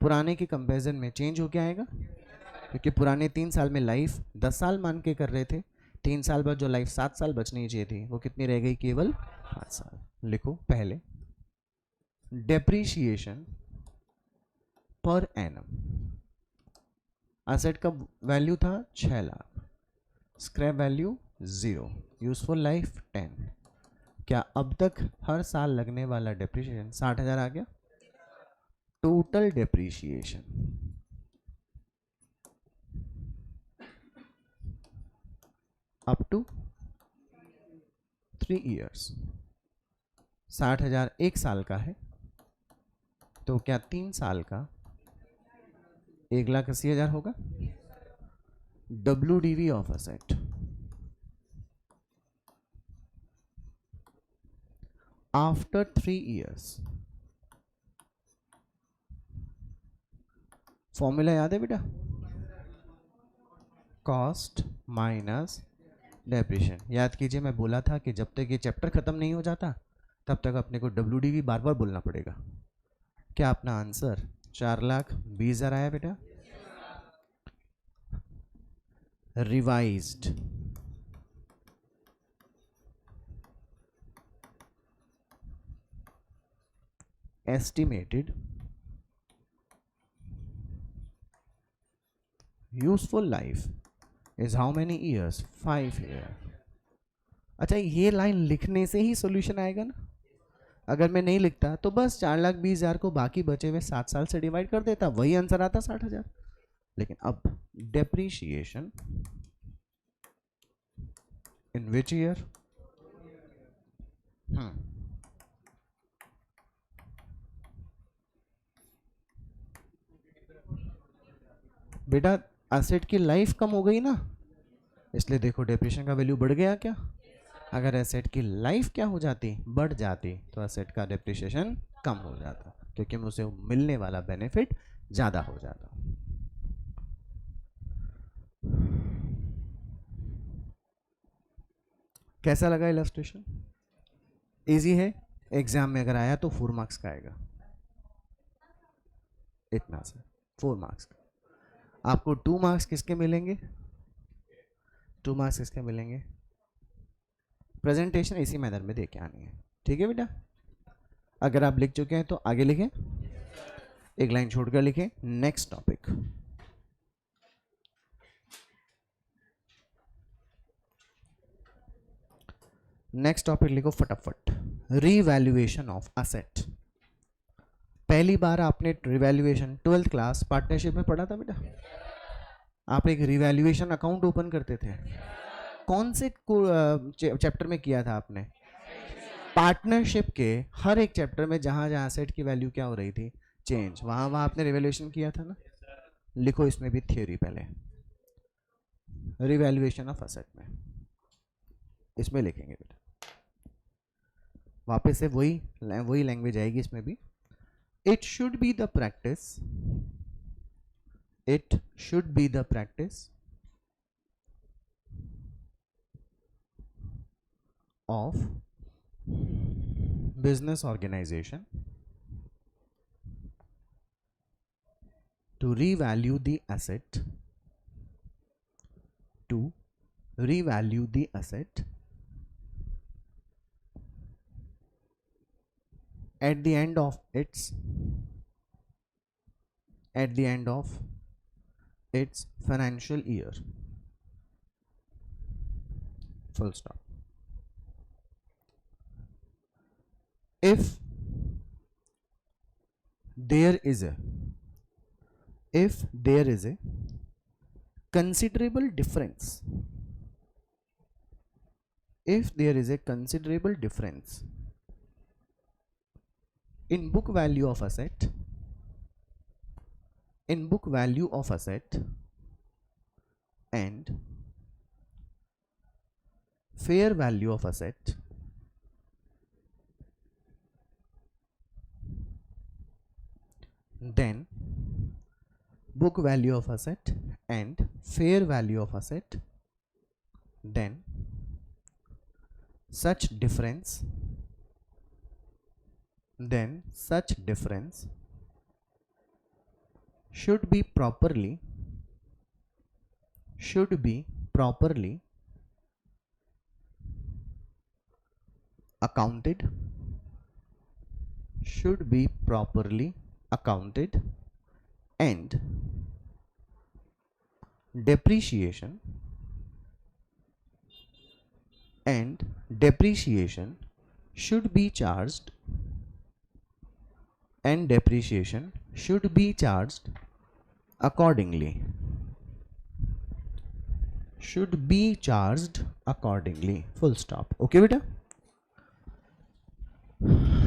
पुराने के कंपैरिजन में चेंज हो के आएगा, क्योंकि पुराने 3 साल में लाइफ 10 साल मान के कर रहे थे। 3 साल बाद जो लाइफ 7 साल बचनी चाहिए थी वो कितनी रह गई, केवल 5 साल। लिखो पहले, डेप्रिसिएशन पर एनम। एसेट का वैल्यू था 6 lakh, scrap value 0, useful life 10। क्या अब तक हर साल लगने वाला डेप्रिसिएशन 60,000 आ गया। Total depreciation up to 3 years, 60,000 1 साल का है, तो क्या 3 साल का 1,80,000 होगा। WDV of asset after 3 years. Formula याद है बेटा, कॉस्ट माइनस डेप्रिसिएशन। याद कीजिए, मैं बोला था कि जब तक ये चैप्टर खत्म नहीं हो जाता तब तक अपने को WDV बार बार बोलना पड़ेगा। क्या अपना आंसर 4,20,000 आया बेटा। Revised estimated useful life is how many years, 5 year. अच्छा, ये लाइन लिखने से ही सॉल्यूशन आएगा ना। अगर मैं नहीं लिखता तो बस 4,20,000 को बाकी बचे हुए 7 साल से डिवाइड कर देता, वही आंसर आता 60,000। लेकिन अब डेप्रिसिएशन इन विच ईयर, बेटा एसेट की लाइफ कम हो गई ना, इसलिए देखो डेप्रिसिएशन का वैल्यू बढ़ गया क्या। अगर एसेट की लाइफ क्या हो जाती, बढ़ जाती, तो एसेट का डेप्रिसिएशन कम हो जाता, क्योंकि उसे मिलने वाला बेनिफिट ज़्यादा हो जाता। कैसा लगा इलस्ट्रेशन, इजी है। एग्जाम में अगर आया तो 4 मार्क्स का आएगा, इतना से 4 मार्क्स का। आपको 2 मार्क्स किसके मिलेंगे, 2 मार्क्स किसके मिलेंगे, प्रेजेंटेशन इसी मैनर में दे के आनी है। ठीक है बेटा, अगर आप लिख चुके हैं तो आगे लिखें, एक लाइन छोड़कर लिखें। नेक्स्ट टॉपिक, नेक्स्ट टॉपिक लिखो फटाफट, रीवैल्यूएशन ऑफ असेट। पहली बार आपने रिवैल्यूएशन 12th क्लास पार्टनरशिप में पढ़ा था बेटा। आप एक रिवैल्यूएशन अकाउंट ओपन करते थे, कौन से चैप्टर में किया था आपने, पार्टनरशिप के हर एक चैप्टर में जहां जहां एसेट की वैल्यू क्या हो रही थी, चेंज, वहां वहां आपने रिवैल्यूएशन किया था ना। लिखो इसमें भी थियोरी पहले, रिवैल्यूएशन ऑफ असेट में, इसमें लिखेंगे बेटा। वापस से वही लैंग्वेज आएगी इसमें भी। It should be the practice, it should be the practice of business organization to revalue the asset, to revalue the asset at the end of its at the end of its financial year. Full stop. If there is a considerable difference, if there is a considerable difference in book value of asset, and fair value of asset, then book value of asset and fair value of asset, then such difference should be properly accounted, and depreciation should be charged, accordingly. Full stop. Okay बेटा,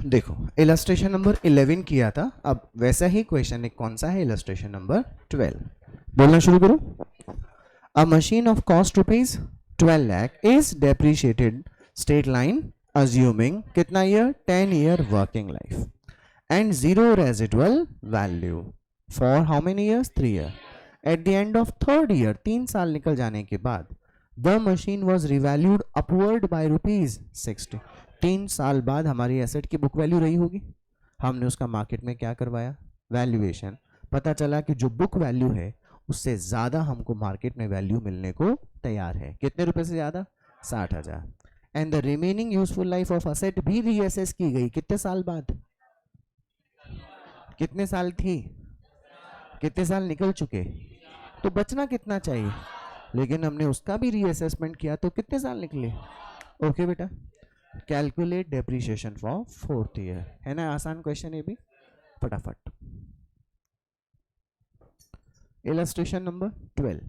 देखो इलस्ट्रेशन नंबर 11 किया था, अब वैसा ही क्वेश्चन एक कौन सा है, इलस्ट्रेशन नंबर 12. बोलना शुरू करो. अ machine of cost rupees 12 lakh is depreciated straight line assuming कितना year, 10 year working life and zero residual value for how many years, 3 years. At the end of third year, 3 साल निकल जाने के बाद the machine was revalued upward by ₹60. 3 साल बाद हमारी एसेट की बुक वैल्यू रही होगी, हमने उसका मार्केट में क्या करवाया, वैल्यूएशन. पता चला कि जो बुक वैल्यू है उससे ज़्यादा हमको मार्केट में वैल्यू मिलने को तैयार है. कितने रुपए से ज़्यादा, 60,000. And the remaining useful life of asset भी रीअसेस की गई. कितने साल बाद, कितने साल थी, कितने साल निकल चुके, तो बचना कितना चाहिए, लेकिन हमने उसका भी रीअसेसमेंट किया तो कितने साल निकले. ओके बेटा, calculate depreciation for 4th year. है ना आसान क्वेश्चन ये भी, फटाफट. Illustration number 12.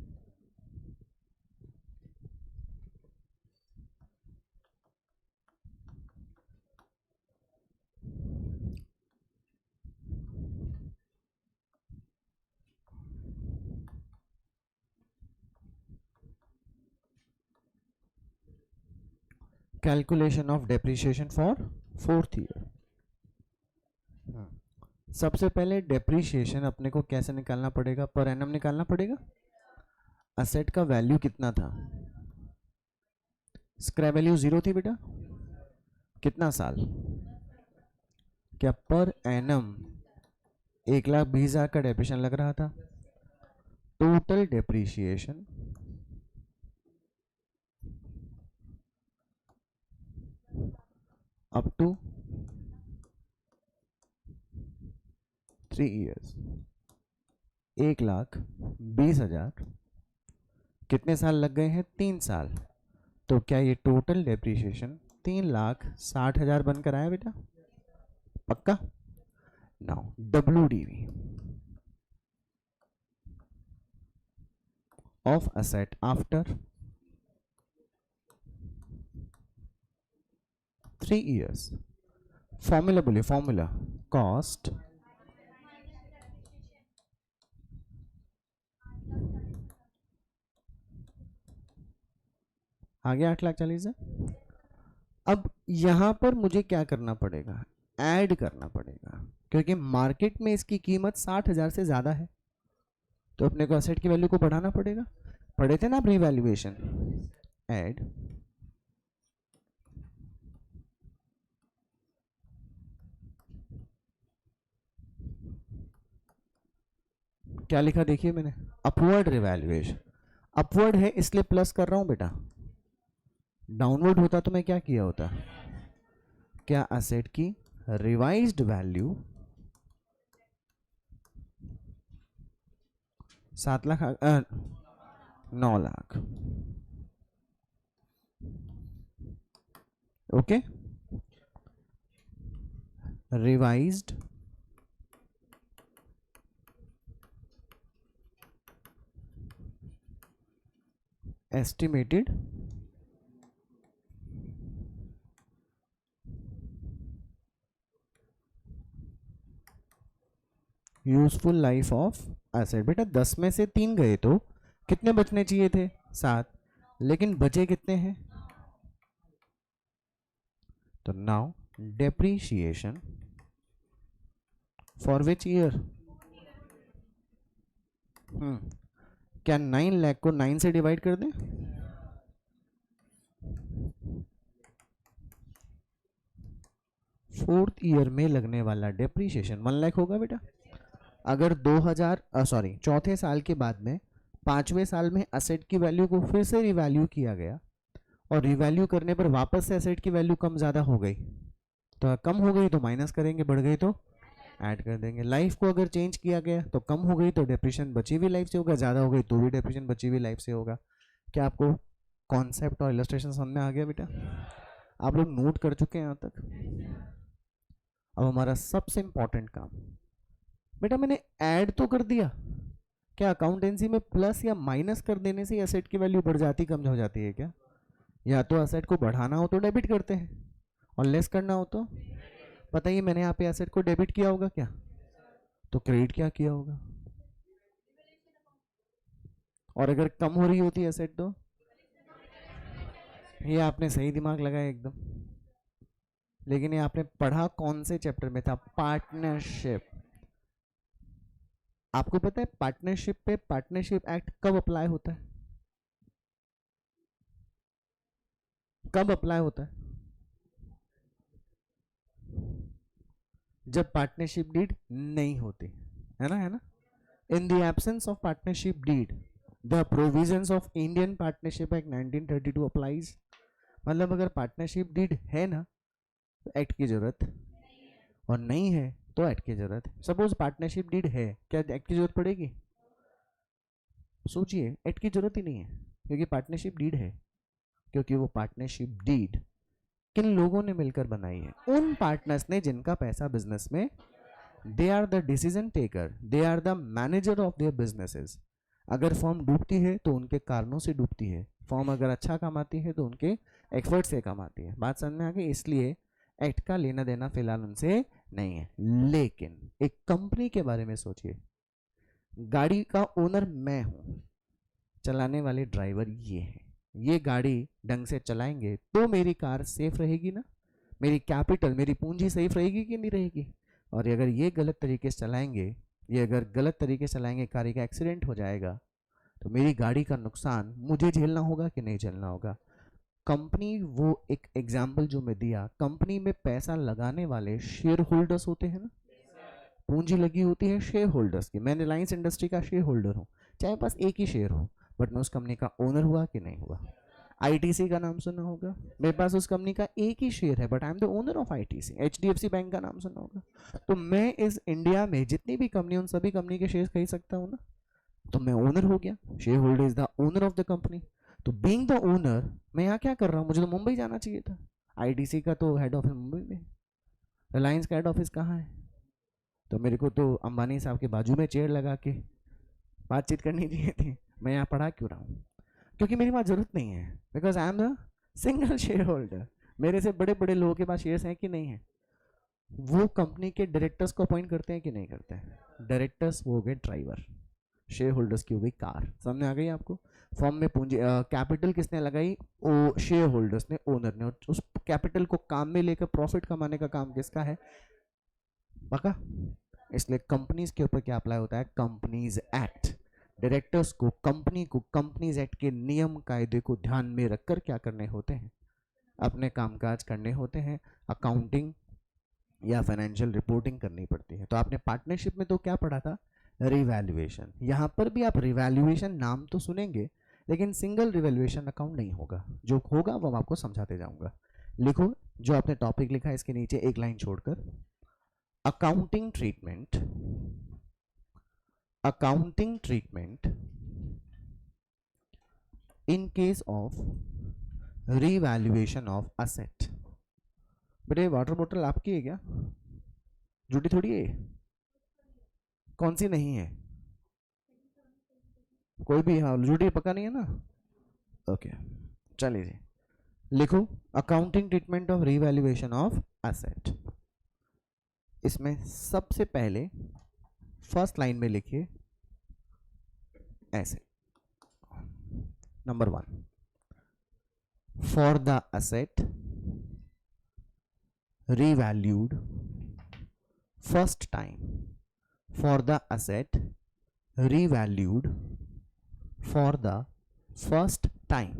Calculation of depreciation for 4th year. सबसे पहले डेप्रिसिएशन अपने को कैसे निकालना पड़ेगा, पर एनम निकालना पड़ेगा. असेट का वैल्यू कितना था, स्क्रैप वैल्यू 0 थी बेटा, कितना साल, क्या पर एनम 1,20,000 का डेप्रिसिएशन लग रहा था. Total depreciation up to 3 years, 1,20,000. कितने साल लग गए हैं, 3 साल. तो क्या ये टोटल डेप्रिसिएशन 3,60,000 बनकर आया बेटा, पक्का. Now WDV of asset after 3 years. Formula बोलिए, फॉर्मूला कॉस्ट आ गया 8,40,000. अब यहां पर मुझे क्या करना पड़ेगा, ऐड करना पड़ेगा, क्योंकि मार्केट में इसकी कीमत 60,000 से ज्यादा है, तो अपने को एसेट की वैल्यू को बढ़ाना पड़ेगा. पढ़े थे ना आप रिवैल्यूएशन. ऐड क्या लिखा देखिए मैंने, अपवर्ड रिवैल्यूएशन. अपवर्ड है इसलिए प्लस कर रहा हूं बेटा, डाउनवर्ड होता तो मैं क्या किया होता, क्या असेट की revised value 7 lakh 9 lakh. Okay, revised estimated useful life of asset. बेटा 10 में से 3 गए तो कितने बचने चाहिए थे? 7, लेकिन बचे कितने हैं? तो now depreciation for which year? क्या 9 लाख को 9 से डिवाइड कर दें? फोर्थ ईयर में लगने वाला डेप्रीशिएशन 1 लाख होगा बेटा। अगर 2000 चौथे साल के बाद में 5वें साल में एसेट की वैल्यू को फिर से रिवैल्यू किया गया और रिवैल्यू करने पर वापस से एसेट की वैल्यू कम ज़्यादा हो गई, तो कम हो गई तो माइनस करेंगे, बढ़ गई तो ऐड कर देंगे। लाइफ को अगर चेंज किया गया तो कम हो गई तो डेप्रीशिएशन बची हुई लाइफ से होगा, ज़्यादा हो गई तो भी डेप्रीशिएशन बची हुई लाइफ से होगा। क्या आपको कॉन्सेप्ट और इलस्ट्रेशन समझ में आ गया बेटा? आप लोग नोट कर चुके हैं यहाँ तक? अब हमारा सबसे इंपॉर्टेंट काम, बेटा मैंने ऐड तो कर दिया, क्या अकाउंटेंसी में प्लस या माइनस कर देने से एसेट की वैल्यू बढ़ जाती कम हो जाती है क्या? या तो एसेट को बढ़ाना हो तो डेबिट करते हैं और लेस करना हो तो, पता ही मैंने यहाँ पे एसेट को डेबिट किया होगा क्या, तो क्रेडिट क्या किया होगा? और अगर कम हो रही होती एसेट तो, ये आपने सही दिमाग लगाया एकदम, लेकिन ये आपने पढ़ा कौन से चैप्टर में था? पार्टनरशिप। आपको पता है पार्टनरशिप पे पार्टनरशिप एक्ट कब अप्लाई होता है? कब अप्लाई होता है? जब पार्टनरशिप डीड नहीं होती है ना, है ना? In the absence of partnership did the provisions of Indian partnership act 1932 applies. मतलब अगर पार्टनरशिप डीड है ना तो एक्ट की जरूरत, और नहीं है तो एक्ट की जरूरत है। सपोज पार्टनरशिप डीड है, क्या एक्ट की जरूरत पड़ेगी? सोचिए, एक्ट की जरूरत ही नहीं है क्योंकि पार्टनरशिप डीड है। क्योंकि वो पार्टनरशिप डीड किन लोगों ने मिलकर बनाई है? उन पार्टनर्स ने जिनका पैसा बिजनेस में, they are the decision taker, they are the manager of their businesses. अगर फॉर्म डूबती है तो उनके कारणों से डूबती है, फॉर्म अगर अच्छा कमाती है तो उनके एफर्ट से कमाती है। बात समझ में आ गई? इसलिए एक्ट का लेना देना फिलहाल उनसे नहीं है। लेकिन एक कंपनी के बारे में सोचिए, गाड़ी का ओनर मैं हूं, चलाने वाले ड्राइवर ये हैं, ये गाड़ी ढंग से चलाएंगे तो मेरी कार सेफ रहेगी ना, मेरी कैपिटल मेरी पूंजी सेफ रहेगी कि नहीं रहेगी? और अगर ये गलत तरीके से चलाएंगे, ये अगर गलत तरीके से चलाएंगे, कार का एक्सीडेंट हो जाएगा तो मेरी गाड़ी का नुकसान मुझे झेलना होगा कि नहीं झेलना होगा? कंपनी, वो एक एग्जाम्पल जो मैं दिया, कंपनी में पैसा लगाने वाले शेयर होल्डर्स होते हैं ना, पूंजी लगी होती है शेयर होल्डर्स की। मैं रिलायंस इंडस्ट्री का शेयर होल्डर हूँ, चाहे पास एक ही शेयर हो, बट मैं उस कंपनी का ओनर हुआ कि नहीं हुआ? आईटीसी का नाम सुना होगा, मेरे पास उस कंपनी का एक ही शेयर है but I am the owner of ITC. HDFC bank का नाम सुना होगा। तो मैं इस इंडिया में जितनी भी कंपनी, उन सभी कंपनी के शेयर खरीद सकता हूँ ना, तो मैं ओनर हो गया। Share holder is the owner of the company. तो बीइंग द ओनर मैं यहाँ क्या कर रहा हूँ? मुझे तो मुंबई जाना चाहिए था। आईटीसी का तो हेड ऑफिस मुंबई में, रिलायंस का हेड ऑफिस कहाँ है? तो मेरे को तो अंबानी साहब के बाजू में चेयर लगा के बातचीत करनी चाहिए थी। मैं यहाँ पढ़ा क्यों रहा हूँ? क्योंकि मेरी वहाँ जरूरत नहीं है, because I am the single share holder. मेरे से बड़े बड़े लोगों के पास शेयर्स हैं कि नहीं है? वो कंपनी के डायरेक्टर्स को अपॉइंट करते हैं कि नहीं करते हैं? डायरेक्टर्स वो हो गए ड्राइवर, शेयर होल्डर्स की हो गई कार। समझ आ गई आपको? फॉर्म में पूंजी कैपिटल किसने लगाई? ओ शेयर होल्डर्स ने, ओनर ने। और उस कैपिटल को काम में लेकर प्रॉफिट कमाने का काम किसका है? पका? इसलिए कंपनीज के ऊपर क्या अप्लाई होता है? Companies act. डायरेक्टर्स को कंपनीज एक्ट के नियम कायदे को ध्यान में रखकर क्या करने होते हैं? अपने कामकाज करने होते हैं। अकाउंटिंग या फाइनेंशियल रिपोर्टिंग करनी पड़ती है। तो आपने पार्टनरशिप में तो क्या पढ़ा था? रिवैल्यूएशन। यहाँ पर भी आप रिवैल्यूएशन नाम तो सुनेंगे, लेकिन सिंगल रिवैल्यूएशन अकाउंट नहीं होगा। जो होगा वो मैं आपको समझाते जाऊंगा। लिखो जो आपने टॉपिक लिखा है इसके नीचे एक लाइन छोड़कर, accounting treatment accounting treatment in case of revaluation of asset. बेटे वाटर बोतल आपकी है क्या? झूठी थोड़ी है। कौन सी नहीं है? कोई भी, हाँ झूठी पक्का नहीं है ना? ओके चलिए जी, लिखो accounting treatment of revaluation of asset. इसमें सबसे पहले फर्स्ट लाइन में लिखिए ऐसे, number 1, for the asset revalued first time, for the asset revalued for the first time.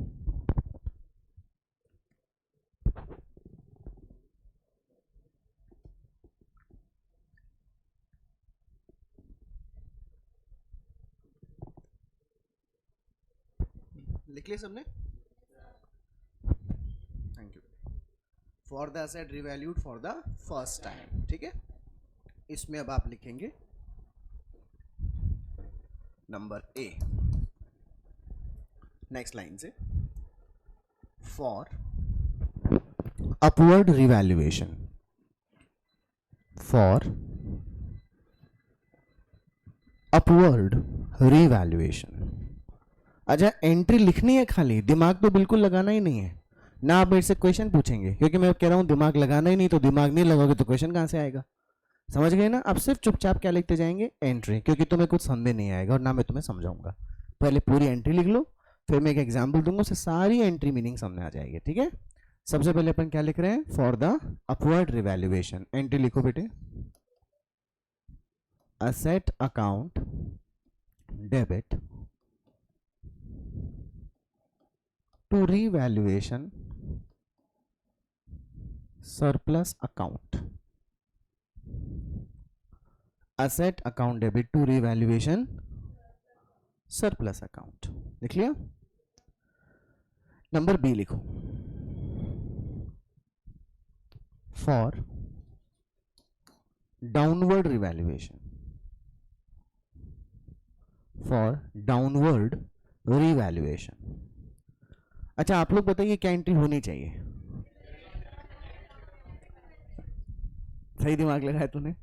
लिख लिया सबने? Thank you. For the asset revalued for the first time, ठीक है। इसमें अब आप लिखेंगे नंबर ए, नेक्स्ट लाइन से, for upward revaluation, for upward revaluation. अच्छा एंट्री लिखनी है खाली, दिमाग तो बिल्कुल लगाना ही नहीं है ना। आप मेरे से क्वेश्चन पूछेंगे क्योंकि मैं कह रहा हूं दिमाग लगाना ही नहीं, तो दिमाग नहीं लगाओगे तो क्वेश्चन कहां से आएगा? समझ गए ना? अब सिर्फ चुपचाप क्या लिखते जाएंगे? एंट्री, क्योंकि तुम्हें कुछ समझ नहीं आएगा और ना मैं तुम्हें समझाऊंगा। पहले पूरी एंट्री लिख लो, फिर मैं एक एग्जाम्पल दूंगा, उससे सारी एंट्री मीनिंग समझ आ जाएगी, ठीक है। सबसे पहले अपन क्या लिख रहे हैं? For the upward revaluation. Entry लिखो बेटे, asset account debit to revaluation surplus account, asset account debit to revaluation surplus account। लिख लिया? नंबर बी लिखो, for downward revaluation, for downward revaluation. अच्छा आप लोग बताइए क्या एंट्री होनी चाहिए? सही दिमाग लगाया तूने।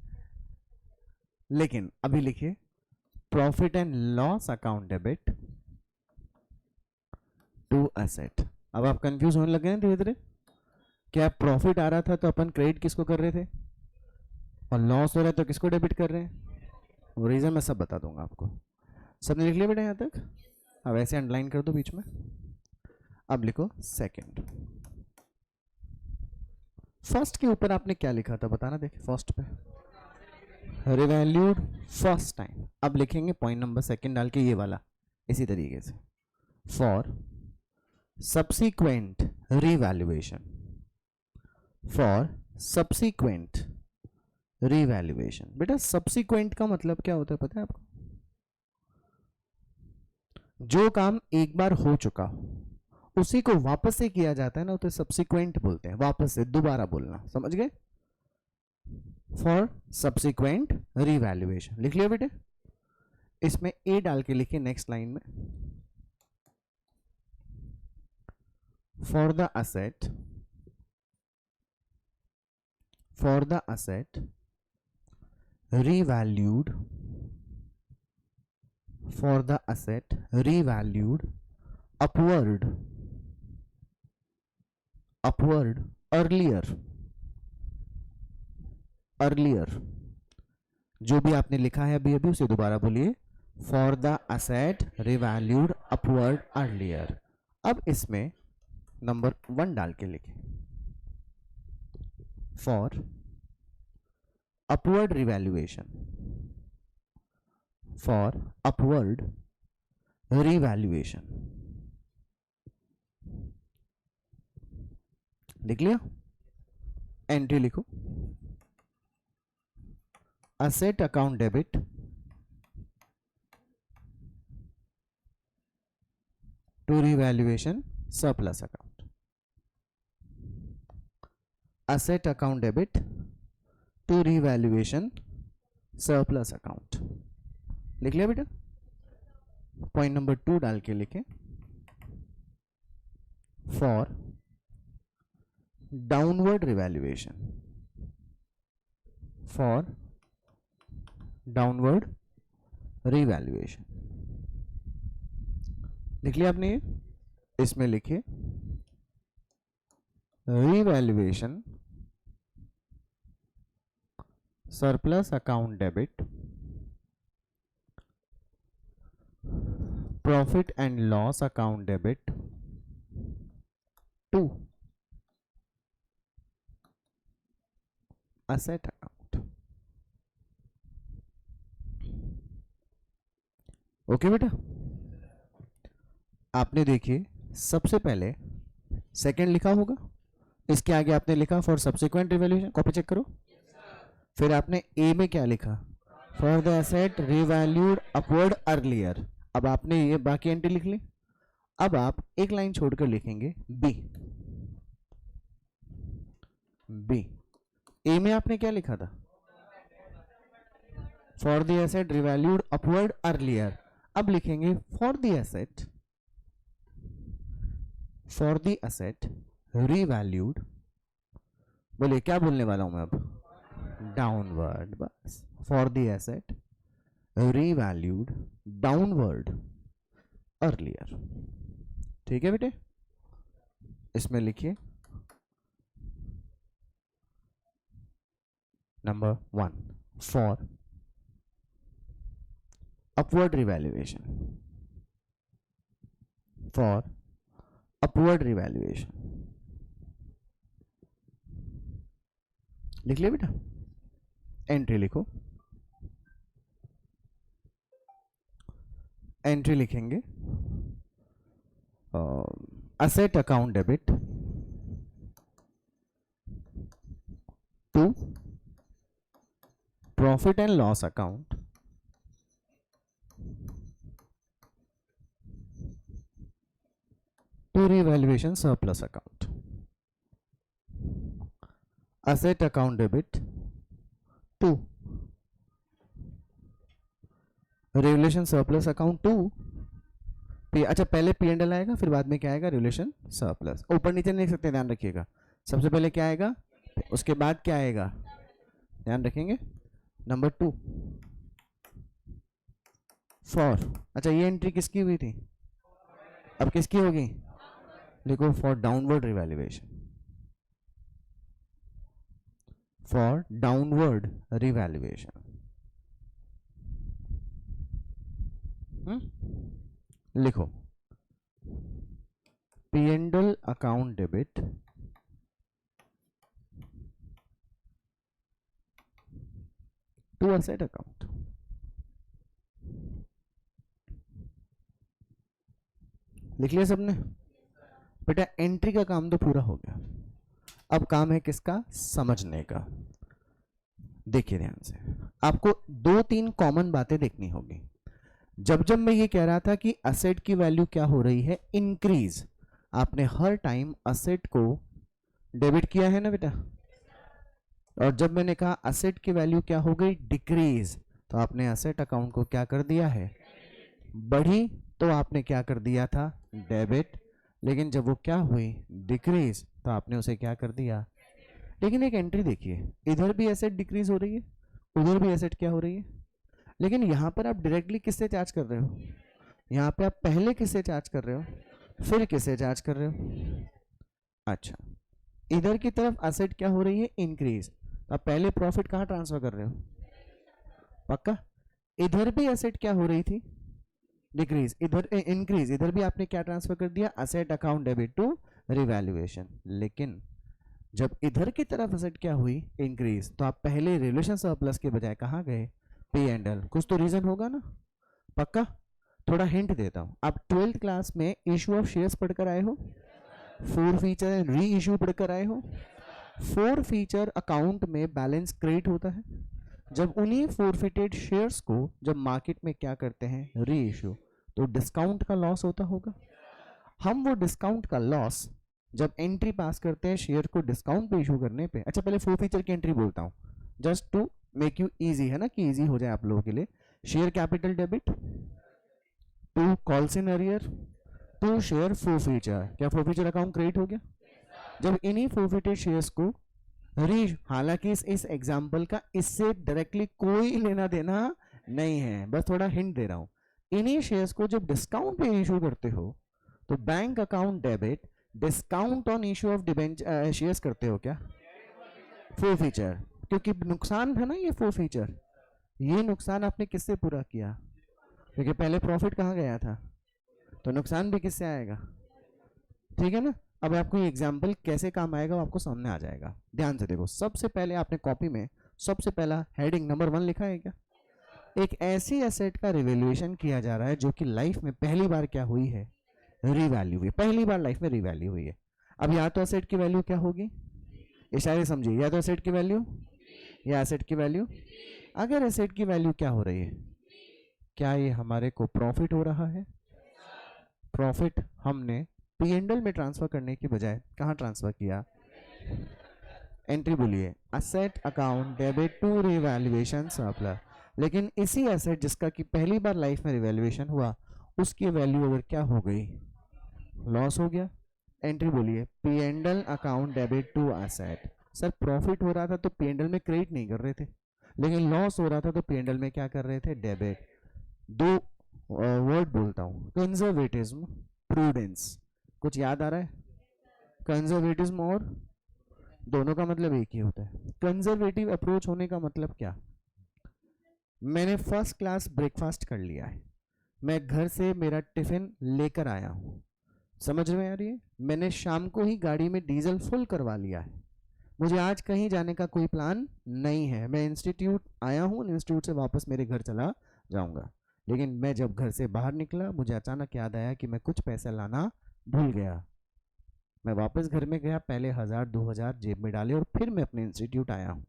लेकिन अभी लिखिए profit and loss account debit to asset. अब आप कंफ्यूज होने लगे हैं धीरे धीरे। क्या प्रॉफिट आ रहा था तो अपन क्रेडिट किसको कर रहे थे, और लॉस हो रहा है तो किसको डेबिट कर रहे हैं? वो रीजन मैं सब बता दूंगा आपको। सबने लिख लिया बेटा यहाँ तक? अब ऐसे अंडरलाइन कर दो बीच में। अब लिखो सेकंड। फर्स्ट के ऊपर आपने क्या लिखा था बताना, देखिए फर्स्ट पे रिवैल्यूड फर्स्ट टाइम। अब लिखेंगे पॉइंट नंबर सेकंड डाल के ये वाला इसी तरीके से, for subsequent revaluation, for subsequent revaluation. बेटा सब्सिक्वेंट का मतलब क्या होता है पता है आपको? जो काम एक बार हो चुका उसी को वापस से किया जाता है ना, तो सब्सिक्वेंट बोलते हैं, वापस से दोबारा बोलना, समझ गए? फॉर सब्सिक्वेंट रिवैल्यूएशन लिख लिया बेटे। इसमें ए डाल के लिखिए नेक्स्ट लाइन में, for the asset, for the asset revalued, for the asset revalued upward, upward earlier, earlier। जो भी आपने लिखा है अभी अभी उसे दोबारा बोलिए, for the asset revalued upward earlier। अब इसमें नंबर 1 डाल के लिखें, for upward revaluation, for upward revaluation। लिख लिया? एंट्री लिखो, asset account debit to revaluation surplus account, asset account debit to revaluation surplus account. लिख लिया बेटा, पॉइंट नंबर 2 डाल के लिखें, for downward revaluation, for downward revaluation. लिख लिया आपने ये, इसमें लिखिए revaluation surplus account debit, profit and loss account debit to asset account. Okay बेटा, आपने देखिए सबसे पहले सेकंड लिखा होगा, इसके आगे आपने लिखा for subsequent revaluation, copy check करो। फिर आपने ए में क्या लिखा, for the asset revalued upward earlier. अब आपने ये बाकी एंट्री लिख ली। अब आप एक लाइन छोड़कर लिखेंगे बी। बी ए में आपने क्या लिखा था, for the asset revalued upward earlier. अब लिखेंगे for the asset, for the asset revalued, बोलिए क्या बोलने वाला हूं मैं अब, डाउनवर्ड। बस for the asset revalued downward earlier. ठीक है बेटे, इसमें लिखिए number 1 for upward revaluation, for upward revaluation. लिख लिया बेटा, एंट्री लिखो। एंट्री लिखेंगे asset account debit to profit and loss account to revaluation surplus account. Asset account debit to revaluation surplus account to P. अच्छा, पहले पी एंड एल आएगा, फिर बाद में क्या आएगा, रिवैल्यूएशन सरप्लस। ऊपर नीचे नहीं लिख सकते, ध्यान रखिएगा। सबसे पहले क्या आएगा, उसके बाद क्या आएगा, ध्यान रखेंगे। नंबर 2 फॉर, अच्छा ये एंट्री किसकी हुई थी, अब किसकी होगी, लिखो for downward revaluation, for downward revaluation. लिखो P and L account debit to asset account. लिख लिया सबने बेटा, एंट्री का काम तो पूरा हो गया। अब काम है किसका, समझने का। देखिए ध्यान से, आपको 2-3 कॉमन बातें देखनी होगी। जब जब मैं ये कह रहा था कि असेट की वैल्यू क्या हो रही है, इंक्रीज, आपने हर टाइम असेट को डेबिट किया है ना बेटा। और जब मैंने कहा असेट की वैल्यू क्या हो गई, डिक्रीज, तो आपने असेट अकाउंट को क्या कर दिया है, बढ़ी, तो आपने क्या कर दिया था, डेबिट। लेकिन जब वो क्या हुई, डिक्रीज, तो आपने उसे क्या कर दिया। लेकिन एक एंट्री देखिए, इधर भी एसेट डिक्रीज हो रही है, उधर भी एसेट क्या हो रही है, लेकिन यहां पर आप डायरेक्टली किससे चार्ज कर रहे हो, यहाँ पे आप पहले किससे चार्ज कर रहे हो, फिर किससे चार्ज कर रहे हो। अच्छा, इधर की तरफ एसेट क्या हो रही है, इंक्रीज, तो आप पहले प्रॉफिट कहाँ ट्रांसफर कर रहे हो, पक्का। इधर भी एसेट क्या हो रही थी, डिक्रीज, इधर इंक्रीज, इधर भी आपने क्या ट्रांसफर कर दिया, asset account debit to revaluation. लेकिन जब इधर की तरफ असेट क्या हुई, इंक्रीज, तो आप पहले रिवैल्यूएशन सरप्लस के बजाय कहाँ गए, पी एंड एल। कुछ तो रीजन होगा ना, पक्का। थोड़ा हिंट देता हूं, आप 12th क्लास में इशू ऑफ शेयर्स पढ़कर आए हो, 4 फीचर एंड री इशू पढ़कर आए हो। 4 फीचर अकाउंट में बैलेंस क्रिएट होता है, जब उन्हीं फॉरफिटेड शेयर्स को जब मार्केट में क्या करते हैं, री इशू, तो डिस्काउंट का लॉस होता होगा। हम वो डिस्काउंट का लॉस जब एंट्री पास करते हैं शेयर को डिस्काउंट पे इशू करने पे। अच्छा, पहले 4 फीचर की एंट्री बोलता हूँ, just to make you easy, है ना, कि इजी हो जाए आप लोगों के लिए। Share capital debit, to calls in arrear, to share forfeiture. क्या फोरफीचर अकाउंट क्रिएट हो गया? जब इन्हीं फोरफिटेड शेयर्स को हालांकि इस एग्जाम्पल का इससे डायरेक्टली कोई लेना देना नहीं है, बस थोड़ा हिंट दे रहा हूं। इन्हीं शेयर्स को जब डिस्काउंट पे इशू करते हो तो bank account debit discount on issue of shares करते हो क्या? फोरफीचर, क्योंकि नुकसान है ना ये फोरफीचर। ये नुकसान आपने किससे पूरा किया? क्योंकि पहले प्रॉफिट कहाँ गया था, तो नुकसान भी किससे आएगा? ठीक है ना। अब आपको ये एग्जाम्पल कैसे काम आएगा वो आपको सामने आ जाएगा। ध्यान से देखो, सबसे पहले आपने कॉपी में सबसे पहला हेडिंग नंबर 1 लिखा है क्या? एक ऐसी एसेट का रिवैल्यूएशन किया जा रहा है जो कि लाइफ में पहली बार क्या हुई है? रीवैल्यू हुई, पहली बार लाइफ में रीवैल्यू हुई है। अब या तो एसेट की वैल्यू क्या होगी, इशारे समझिए, या तो एसेट की वैल्यू या एसेट की वैल्यू। अगर एसेट की वैल्यू क्या हो रही है, क्या ये हमारे को प्रॉफिट हो रहा है? प्रॉफिट हमने P&L में ट्रांसफर करने की बजाय कहाँ ट्रांसफर किया? एंट्री बोलिए, asset account debit to revaluation surplus. लेकिन इसी एसेट जिसका कि पहली बार लाइफ में रिवैल्यूएशन हुआ, उसकी वैल्यू अगर क्या हो गई, लॉस हो गया। एंट्री बोलिए, P&L account debit to asset. Sir profit हो रहा था तो P&L में क्रेडिट नहीं कर रहे थे, लेकिन लॉस हो रहा था तो P&L में क्या कर रहे थे? डेबिट। दो वर्ड बोलता हूँ, कंजर्वेटिज्म, प्रूडेंस। कुछ याद आ रहा है? कंजर्वेटिज्म और दोनों का मतलब एक ही होता है। कंजर्वेटिव अप्रोच होने का मतलब क्या? मैंने फर्स्ट क्लास ब्रेकफास्ट कर लिया है, मैं घर से मेरा टिफिन लेकर आया हूँ, समझ में आ रही है? मैंने शाम को ही गाड़ी में डीजल फुल करवा लिया है, मुझे आज कहीं जाने का कोई प्लान नहीं है, मैं इंस्टीट्यूट आया हूँ, इंस्टीट्यूट से वापस मेरे घर चला जाऊँगा। लेकिन मैं जब घर से बाहर निकला, मुझे अचानक याद आया कि मैं कुछ पैसे लाना भूल गया। मैं वापस घर में गया, पहले 1000-2000 जेब में डाले और फिर मैं अपने इंस्टीट्यूट आया हूँ।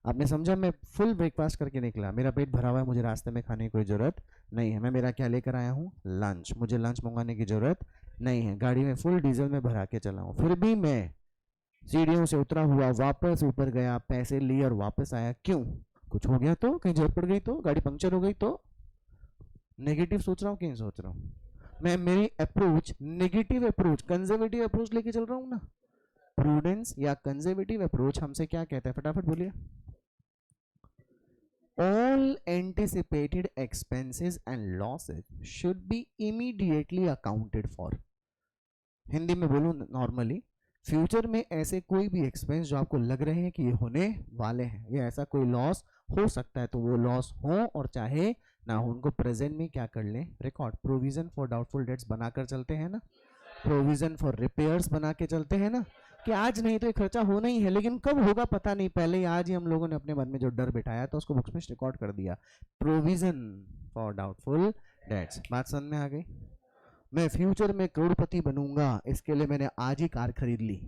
आपने समझा? मैं फुल ब्रेकफास्ट करके निकला, मेरा पेट भरा हुआ है, मुझे रास्ते में खाने की कोई ज़रूरत नहीं है। मैं मेरा क्या लेकर आया हूँ? लंच। मुझे लंच मंगाने की ज़रूरत नहीं है, गाड़ी में फुल डीजल में भरा के चला हूँ। फिर भी मैं सीढ़ियों से उतरा हुआ वापस ऊपर गया, पैसे लिए और वापस आया। क्यों? कुछ हो गया तो, कहीं जरूरत पड़ गई तो, गाड़ी पंक्चर हो गई तो। नेगेटिव सोच रहा हूँ कि नहीं सोच रहा हूँ? मैं मेरी approach negative approach, conservative approach लेके चल रहा हूँ ना। प्रूडेंस या कंजर्वेटिव अप्रोच हमसे क्या कहता है, फटाफट बोलिए। All anticipated expenses and losses should be immediately accounted for. Hindi में बोलूँ नॉर्मली, फ्यूचर में ऐसे कोई भी एक्सपेंस जो आपको लग रहे हैं कि ये होने वाले हैं या ऐसा कोई लॉस हो सकता है, तो वो लॉस हो और चाहे ना हो, उनको प्रेजेंट में क्या कर लें? Record. Provision for doubtful debts बनाकर चलते हैं ना, प्रोविजन फॉर रिपेयर्स बना के चलते हैं ना, कि आज नहीं तो ये खर्चा होना ही है, लेकिन कब होगा पता नहीं, पहले आज ही हम लोगों ने अपने मन में जो डर बिठाया तो उसको बुक्स में रिकॉर्ड कर दिया। Provision for doubtful debts. बात समझ में आ गई? मैं फ्यूचर में करोड़पति बनूंगा, इसके लिए मैंने आज ही कार खरीद ली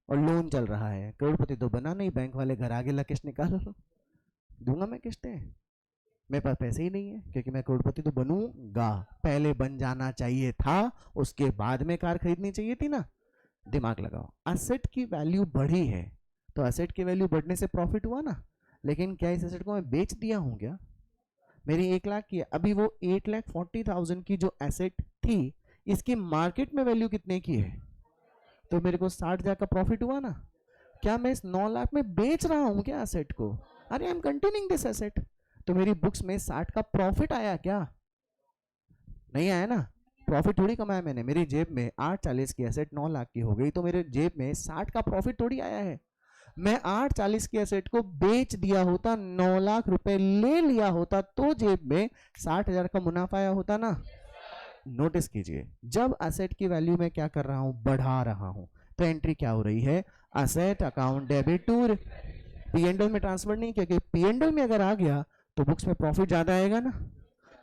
और लोन चल रहा है। करोड़पति तो बना नहीं, बैंक वाले घर आगे ला किस्त निकाल दूंगा मैं किस्तें, मेरे पास पैसे ही नहीं है, क्योंकि मैं करोड़पति तो बनूंगा, पहले बन जाना चाहिए था, उसके बाद में कार खरीदनी चाहिए थी ना। दिमाग लगाओ। एसेट की वैल्यू बढ़ी है तो एसेट की वैल्यू बढ़ने से प्रॉफिट हुआ ना, लेकिन क्या इस एसेट को मैं बेच दिया हूं क्या? मेरी 1 लाख की है, अभी वो 8,40,000 की जो एसेट थी, इसकी मार्केट में वैल्यू कितने की है? तो मेरे को 60,000 का प्रॉफिट हुआ ना। क्या मैं इस 9 लाख में बेच रहा हूं क्या एसेट को? अरे I am continuing this asset, तो मेरी बुक्स में 60 का प्रॉफिट आया क्या? नहीं आया ना। प्रॉफिट थोड़ी कमाया मैंने, मेरी जेब में 840 की एसेट 9 लाख की हो गई, तो मेरे जेब में 60 का प्रॉफिट थोड़ी आया है। मैं 840 की एसेट को बेच दिया होता, 9 लाख रुपए ले लिया होता, तो जेब में 60,000 का मुनाफा आया होता ना। नोटिस कीजिए, जब एसेट की वैल्यू में क्या कर रहा हूं? बढ़ा रहा हूं, तो एंट्री क्या हो रही है? Asset account debit to P&L में ट्रांसफर नहीं, क्योंकि P&L में अगर आ गया तो बुक्स में प्रॉफिट ज्यादा आएगा ना।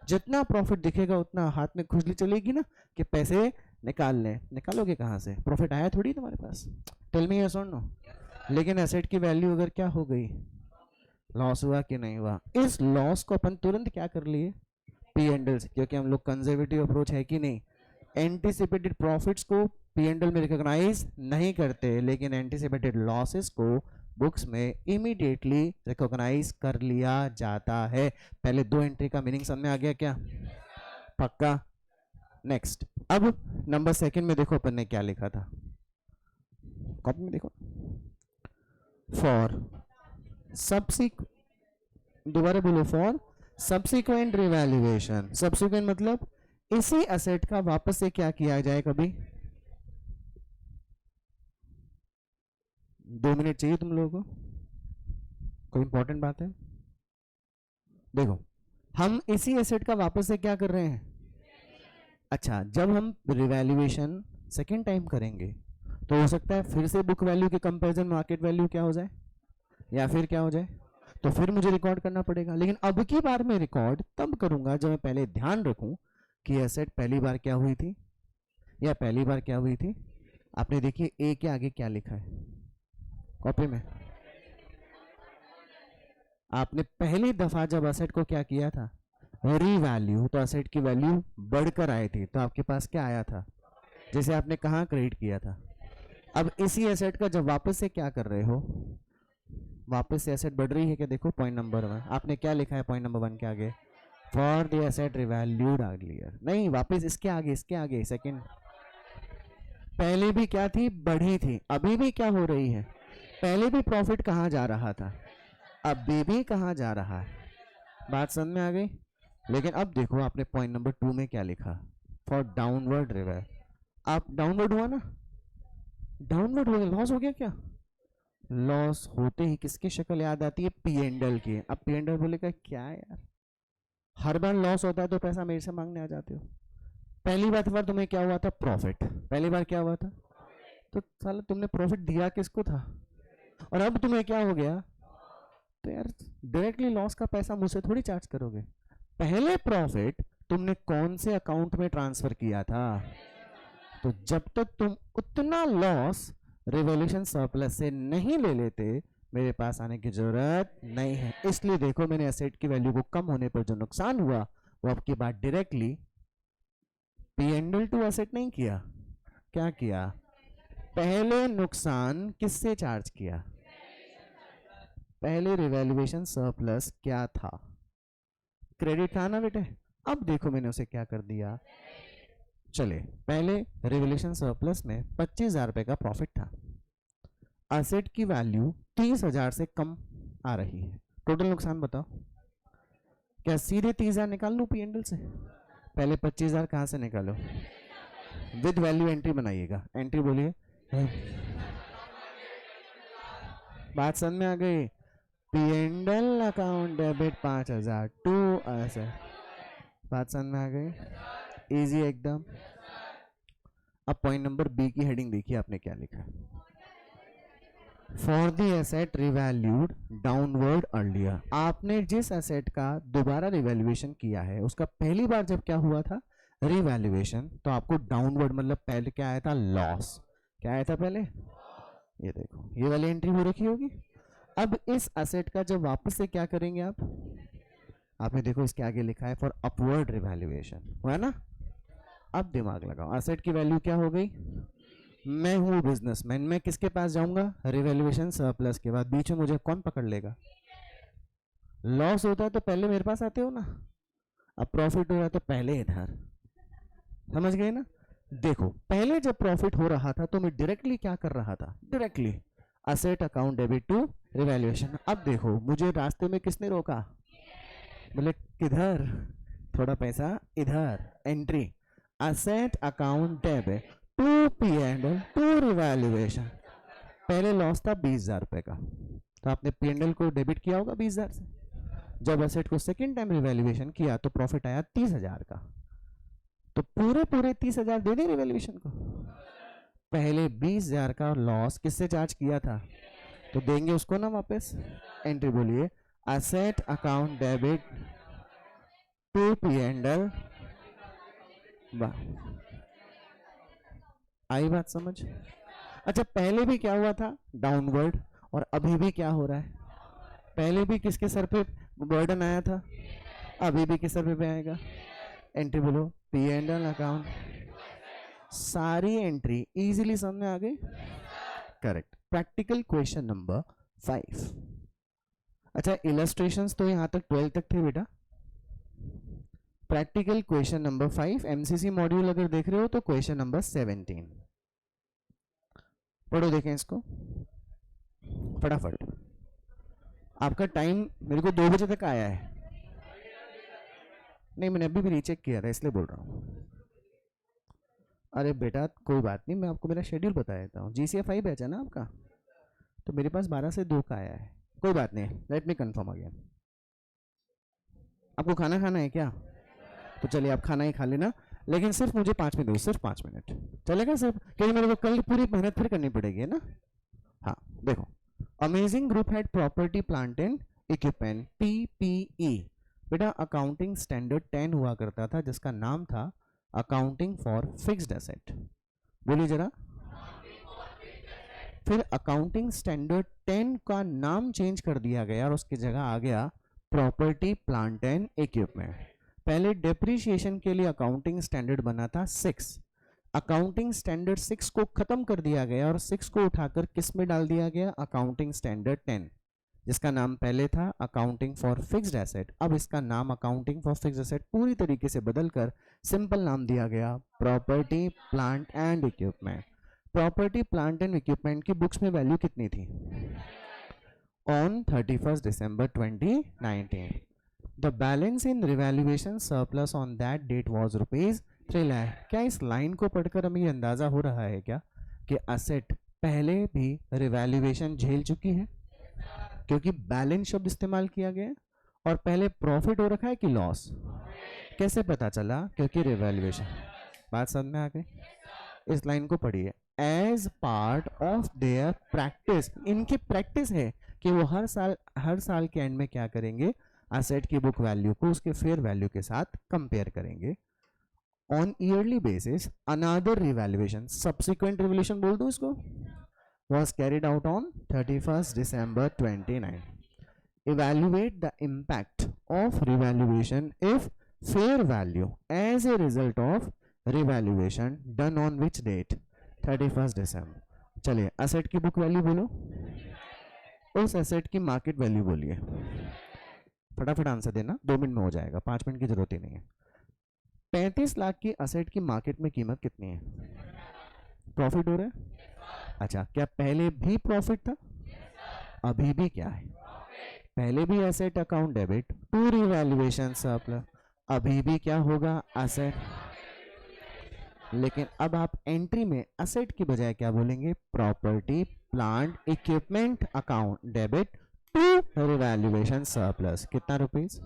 जितना प्रॉफिट दिखेगा उतना हाथ में खुजली चलेगी ना कि पैसे निकाल लें। निकालोगे कहाँ से? प्रॉफिट आया थोड़ी तुम्हारे पास। टेल मी यस और नो। लेकिन एसेट की वैल्यू अगर क्या हो गई? लॉस हुआ कि नहीं हुआ? इस लॉस को अपन तुरंत क्या कर लिए? P&L से, क्योंकि हम लोग कंजर्वेटिव अप्रोच है कि नहीं। एंटिसिपेटेड प्रॉफिट्स को P&L में रिकॉग्नाइज नहीं करते, लेकिन एंटिसिपेटेड लॉसेस को बुक्स में इमीडिएटली रिकॉग्नाइज कर लिया जाता है। पहले दो एंट्री का मीनिंग समझ में आ गया क्या? पक्का। नेक्स्ट, अब नंबर सेकंड में देखो अपन ने क्या लिखा था, कॉपी में देखो, फॉर सब्सिक, दोबारा बोलो, फॉर सब्सिक्वेंट रिवैल्यूएशन। सब्सिक्वेंट मतलब इसी एसेट का वापस से क्या किया जाए कभी। 2 मिनट चाहिए तुम लोगों को, कोई इंपॉर्टेंट बात है? देखो, हम इसी एसेट का वापस से क्या कर रहे हैं? अच्छा, जब हम रिवैल्यूएशन सेकेंड टाइम करेंगे तो हो सकता है फिर से बुक वैल्यू के कंपैरिजन मार्केट वैल्यू क्या हो जाए, या फिर क्या हो जाए, तो फिर मुझे रिकॉर्ड करना पड़ेगा। लेकिन अब की बार मैं रिकॉर्ड तब करूंगा जब मैं पहले ध्यान रखूं कि एसेट पहली बार क्या हुई थी या पहली बार क्या हुई थी। आपने देखिए ए के आगे क्या लिखा है कॉपी में, आपने पहली दफा जब एसेट को क्या किया था, रीवैल्यू, तो एसेट की वैल्यू बढ़कर आई थी, तो आपके पास क्या आया था, जैसे आपने कहाँ क्रेडिट किया था। अब इसी एसेट का जब वापस से क्या कर रहे हो, वापस से एसेट बढ़ रही है क्या, देखो पॉइंट नंबर 1 आपने क्या लिखा है पॉइंट नंबर 1 के आगे, for the asset revalued earlier, नहीं वापस इसके आगे सेकंड, पहले भी क्या थी, बढ़ी थी, अभी भी क्या हो रही है, पहले भी प्रॉफिट कहाँ जा रहा था, अभी भी कहाँ जा रहा है। बात समझ में आ गई? लेकिन अब देखो आपने पॉइंट नंबर 2 में क्या लिखा, फॉर डाउनवर्ड रिवैल, आप डाउनवर्ड हुआ ना, डाउनवर्ड हो गया, लॉस हो गया क्या, लॉस होते ही किसकी शक्ल याद आती है, पी एंड एल की। अब पी एंड एल बोलेगा क्या यार, हर बार लॉस होता है तो पैसा मेरे से मांगने आ जाते हो। पहली बार तुम्हें क्या हुआ था, प्रॉफिट, पहली बार क्या हुआ था, तो साला तुमने प्रॉफिट दिया किसको था, और अब तुम्हें क्या हो गया, तो यार डायरेक्टली लॉस का पैसा मुझसे थोड़ी चार्ज करोगे। पहले प्रॉफिट तुमने कौन से अकाउंट में ट्रांसफर किया था, तो जब तक तुम उतना लॉस रिवॉल्यूशन सरप्लस से नहीं ले लेते मेरे पास आने की जरूरत नहीं है। इसलिए देखो मैंने एसेट की वैल्यू को कम होने पर जो नुकसान हुआ वो आपकी बात डायरेक्टली पी&एल टू एसेट नहीं किया, क्या किया, पहले नुकसान किससे चार्ज किया, पहले रिवैल्यूएशन सरप्लस क्या था, क्रेडिट था ना बेटे। अब देखो मैंने उसे क्या कर दिया, चले पहले रिवैल्यूएशन सरप्लस में 25,000 रुपए का प्रॉफिट था, एसेट की वैल्यू 30,000 से कम आ रही है, टोटल नुकसान बताओ, क्या सीधे 30,000 निकाल लूं पी&एल से, पहले 25,000 कहां से निकालो, विद वैल्यू एंट्री बनाइएगा, एंट्री बोलिए, बात समझ में आ गई, P&L account debit 5,000 to asset, बात समझ में आ गई, इजी एकदम। अब पॉइंट नंबर बी की हेडिंग देखिए आपने क्या लिखा है, for the asset revalued downward earlier, आपने जिस एसेट का दोबारा रिवैल्यूएशन किया है उसका पहली बार जब क्या हुआ था रिवैल्यूएशन, तो आपको डाउनवर्ड मतलब पहले क्या आया था, लॉस, क्या आया था पहले, ये देखो ये वाली एंट्री हो रखी होगी। अब इस एसेट का जब वापस से क्या करेंगे आप, आपने देखो इसके आगे लिखा है फॉर अपवर्ड रिवैल्यूएशन, हुआ ना। अब दिमाग लगाओ, एसेट की वैल्यू क्या हो गई, मैं हूँ बिजनेसमैन, मैं किसके पास जाऊंगा, रिवैल्यूएशन सरप्लस के बाद, बीच में मुझे कौन पकड़ लेगा, लॉस होता है तो पहले मेरे पास आते हो ना, अब प्रॉफिट हो रहा है तो पहले इधर, समझ गए ना। देखो पहले जब प्रॉफिट हो रहा था तो मैं डायरेक्टली क्या कर रहा था, directly asset account debit to revaluation. अब देखो मुझे रास्ते में किसने रोका, बोले किधर, थोड़ा पैसा इधर, entry asset account debit to P and L to revaluation, पहले लॉस था 20,000 रुपए का, तो आपने पी&एल को डेबिट किया होगा 20,000 से, जब एसेट को सेकेंड टाइम रिवैल्यूएशन किया तो प्रॉफिट आया 30,000 का, तो पूरे 30,000 दे दे रिवैल्यूएशन को, पहले 20,000 का लॉस किससे चार्ज किया था, तो देंगे उसको ना वापस, एंट्री बोलिए asset account debit to P&L, आई बात समझ। अच्छा पहले भी क्या हुआ था, डाउनवर्ड, और अभी भी क्या हो रहा है, पहले भी किसके सर पे बर्डन आया था, अभी भी किस सर पे आएगा, एंट्री बोलो पी&एल अकाउंट, सारी एंट्री इजीली समझ में आ गई, करेक्ट। Practical question number 5। अच्छा, इलस्ट्रेशंस तो यहाँ तक 12 तक थे बेटा। Practical question number 5 MCC module अगर देख रहे हो तो क्वेश्चन नंबर 17 पढ़ो, देखें इसको फटाफट। आपका टाइम मेरे को 2 बजे तक आया है। नहीं, मैंने अभी भी रीचेक किया था इसलिए बोल रहा हूँ। अरे बेटा कोई बात नहीं, मैं आपको मेरा शेड्यूल बता देता हूँ। GCF 5 बैच है ना आपका, तो मेरे पास 12 से 2 का आया है। कोई बात नहीं, लेट मी कंफर्म अगेन। आपको खाना खाना है क्या? तो चलिए आप खाना ही खा लेना, लेकिन सिर्फ मुझे 5 मिनट दो, सिर्फ 5 मिनट चलेगा सिर्फ, क्योंकि मेरे को कल पूरी मेहनत फिर करनी पड़ेगी, है ना। हाँ देखो, amazing group had property plant and equipment PPE। बेटा अकाउंटिंग स्टैंडर्ड 10 हुआ करता था जिसका नाम था अकाउंटिंग फॉर फिक्स्ड एसेट। बोलिए जरा। फिर अकाउंटिंग स्टैंडर्ड 10 का नाम चेंज कर दिया गया और उसकी जगह आ गया प्रॉपर्टी प्लांट एंड इक्विपमेंट। पहले डेप्रिसिएशन के लिए अकाउंटिंग स्टैंडर्ड बना था 6। अकाउंटिंग स्टैंडर्ड 6 को खत्म कर दिया गया और 6 को उठाकर किस में डाल दिया गया? अकाउंटिंग स्टैंडर्ड 10, जिसका नाम पहले था अकाउंटिंग फॉर फिक्स्ड एसेट। अब इसका नाम अकाउंटिंग फॉर फिक्स्ड एसेट पूरी तरीके से बदलकर सिंपल नाम दिया गया property plant and equipment. Property plant and equipment की बुक्स में वैल्यू कितनी थी on 31 December 2019? The balance in revaluation surplus on that date was ₹3 lakh. क्या इस लाइन को पढ़कर हमें ये अंदाजा हो रहा है क्या कि असेट पहले भी रिवैल्यूएशन झेल चुकी है? क्योंकि बैलेंस शब्द इस्तेमाल किया गया और पहले प्रॉफिट हो रखा है कि लॉस। कैसे पता चला? क्योंकि रिवैल्यूएशन। बात समझ में आ गई? इस लाइन को पढ़िए। As part of their practice, इनकी प्रैक्टिस है कि वो हर साल के एंड में क्या करेंगे? एसेट की बुक वैल्यू को उसके फेयर वैल्यू के साथ कंपेयर करेंगे। On yearly basis another revaluation, subsequent revaluation बोल दो इसको, was carried out on 31st December 2019. Evaluate the impact of revaluation if fair value as a result of revaluation done on which date? 31st December. चलिए एसेट की बुक वैल्यू बोलो, उस एसेट की मार्केट वैल्यू बोलिए। फटाफट आंसर देना, 2 मिनट में हो जाएगा, 5 मिनट की जरूरत ही नहीं है। 35 लाख की एसेट की मार्केट में कीमत कितनी है? प्रॉफिट हो रहा है? अच्छा, क्या पहले भी प्रॉफिट था? अभी भी क्या है? पहले भी asset account debit to revaluation surplus, अभी भी क्या होगा? एसेट। लेकिन अब आप एंट्री में एसेट की बजाय क्या बोलेंगे? Property plant equipment account debit to revaluation surplus. कितना रुपीस?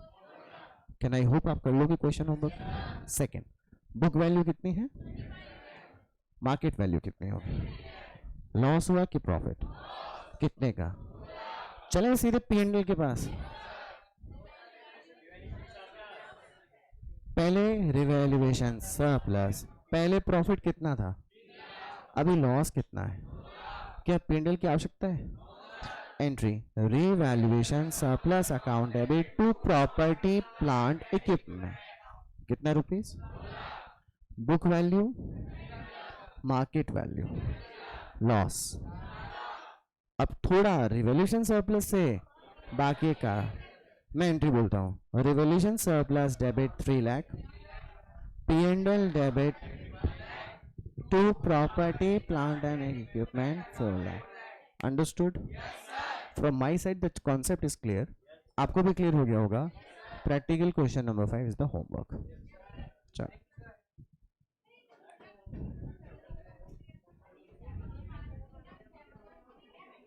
कैन आई होप आप कर लोगे question homework. Second, book value कितनी है? मार्केट वैल्यू कितनी होगी? लॉस हुआ कि प्रॉफिट? कितने का? चले सीधे P&L के पास। पहले रिवैल्यूएशन सरप्लस, पहले प्रॉफिट कितना था? अभी लॉस कितना है? क्या P&L की आवश्यकता है? Entry revaluation surplus account debit to property plant equipment. कितना rupees? Book value, market value, loss. अब थोड़ा रिवैल्यूएशन सरप्लस से बाकी का मैं एंट्री बोलता हूँ। Revaluation surplus debit 3 lakh, P&L debit to property plant and equipment 4 lakh. Understood? From my side the concept is clear. आपको भी क्लियर हो गया होगा। Practical question number 5 is the homework. चलो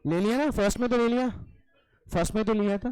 ले लिया ना? फर्स्ट में तो ले लिया, फर्स्ट में तो लिया था।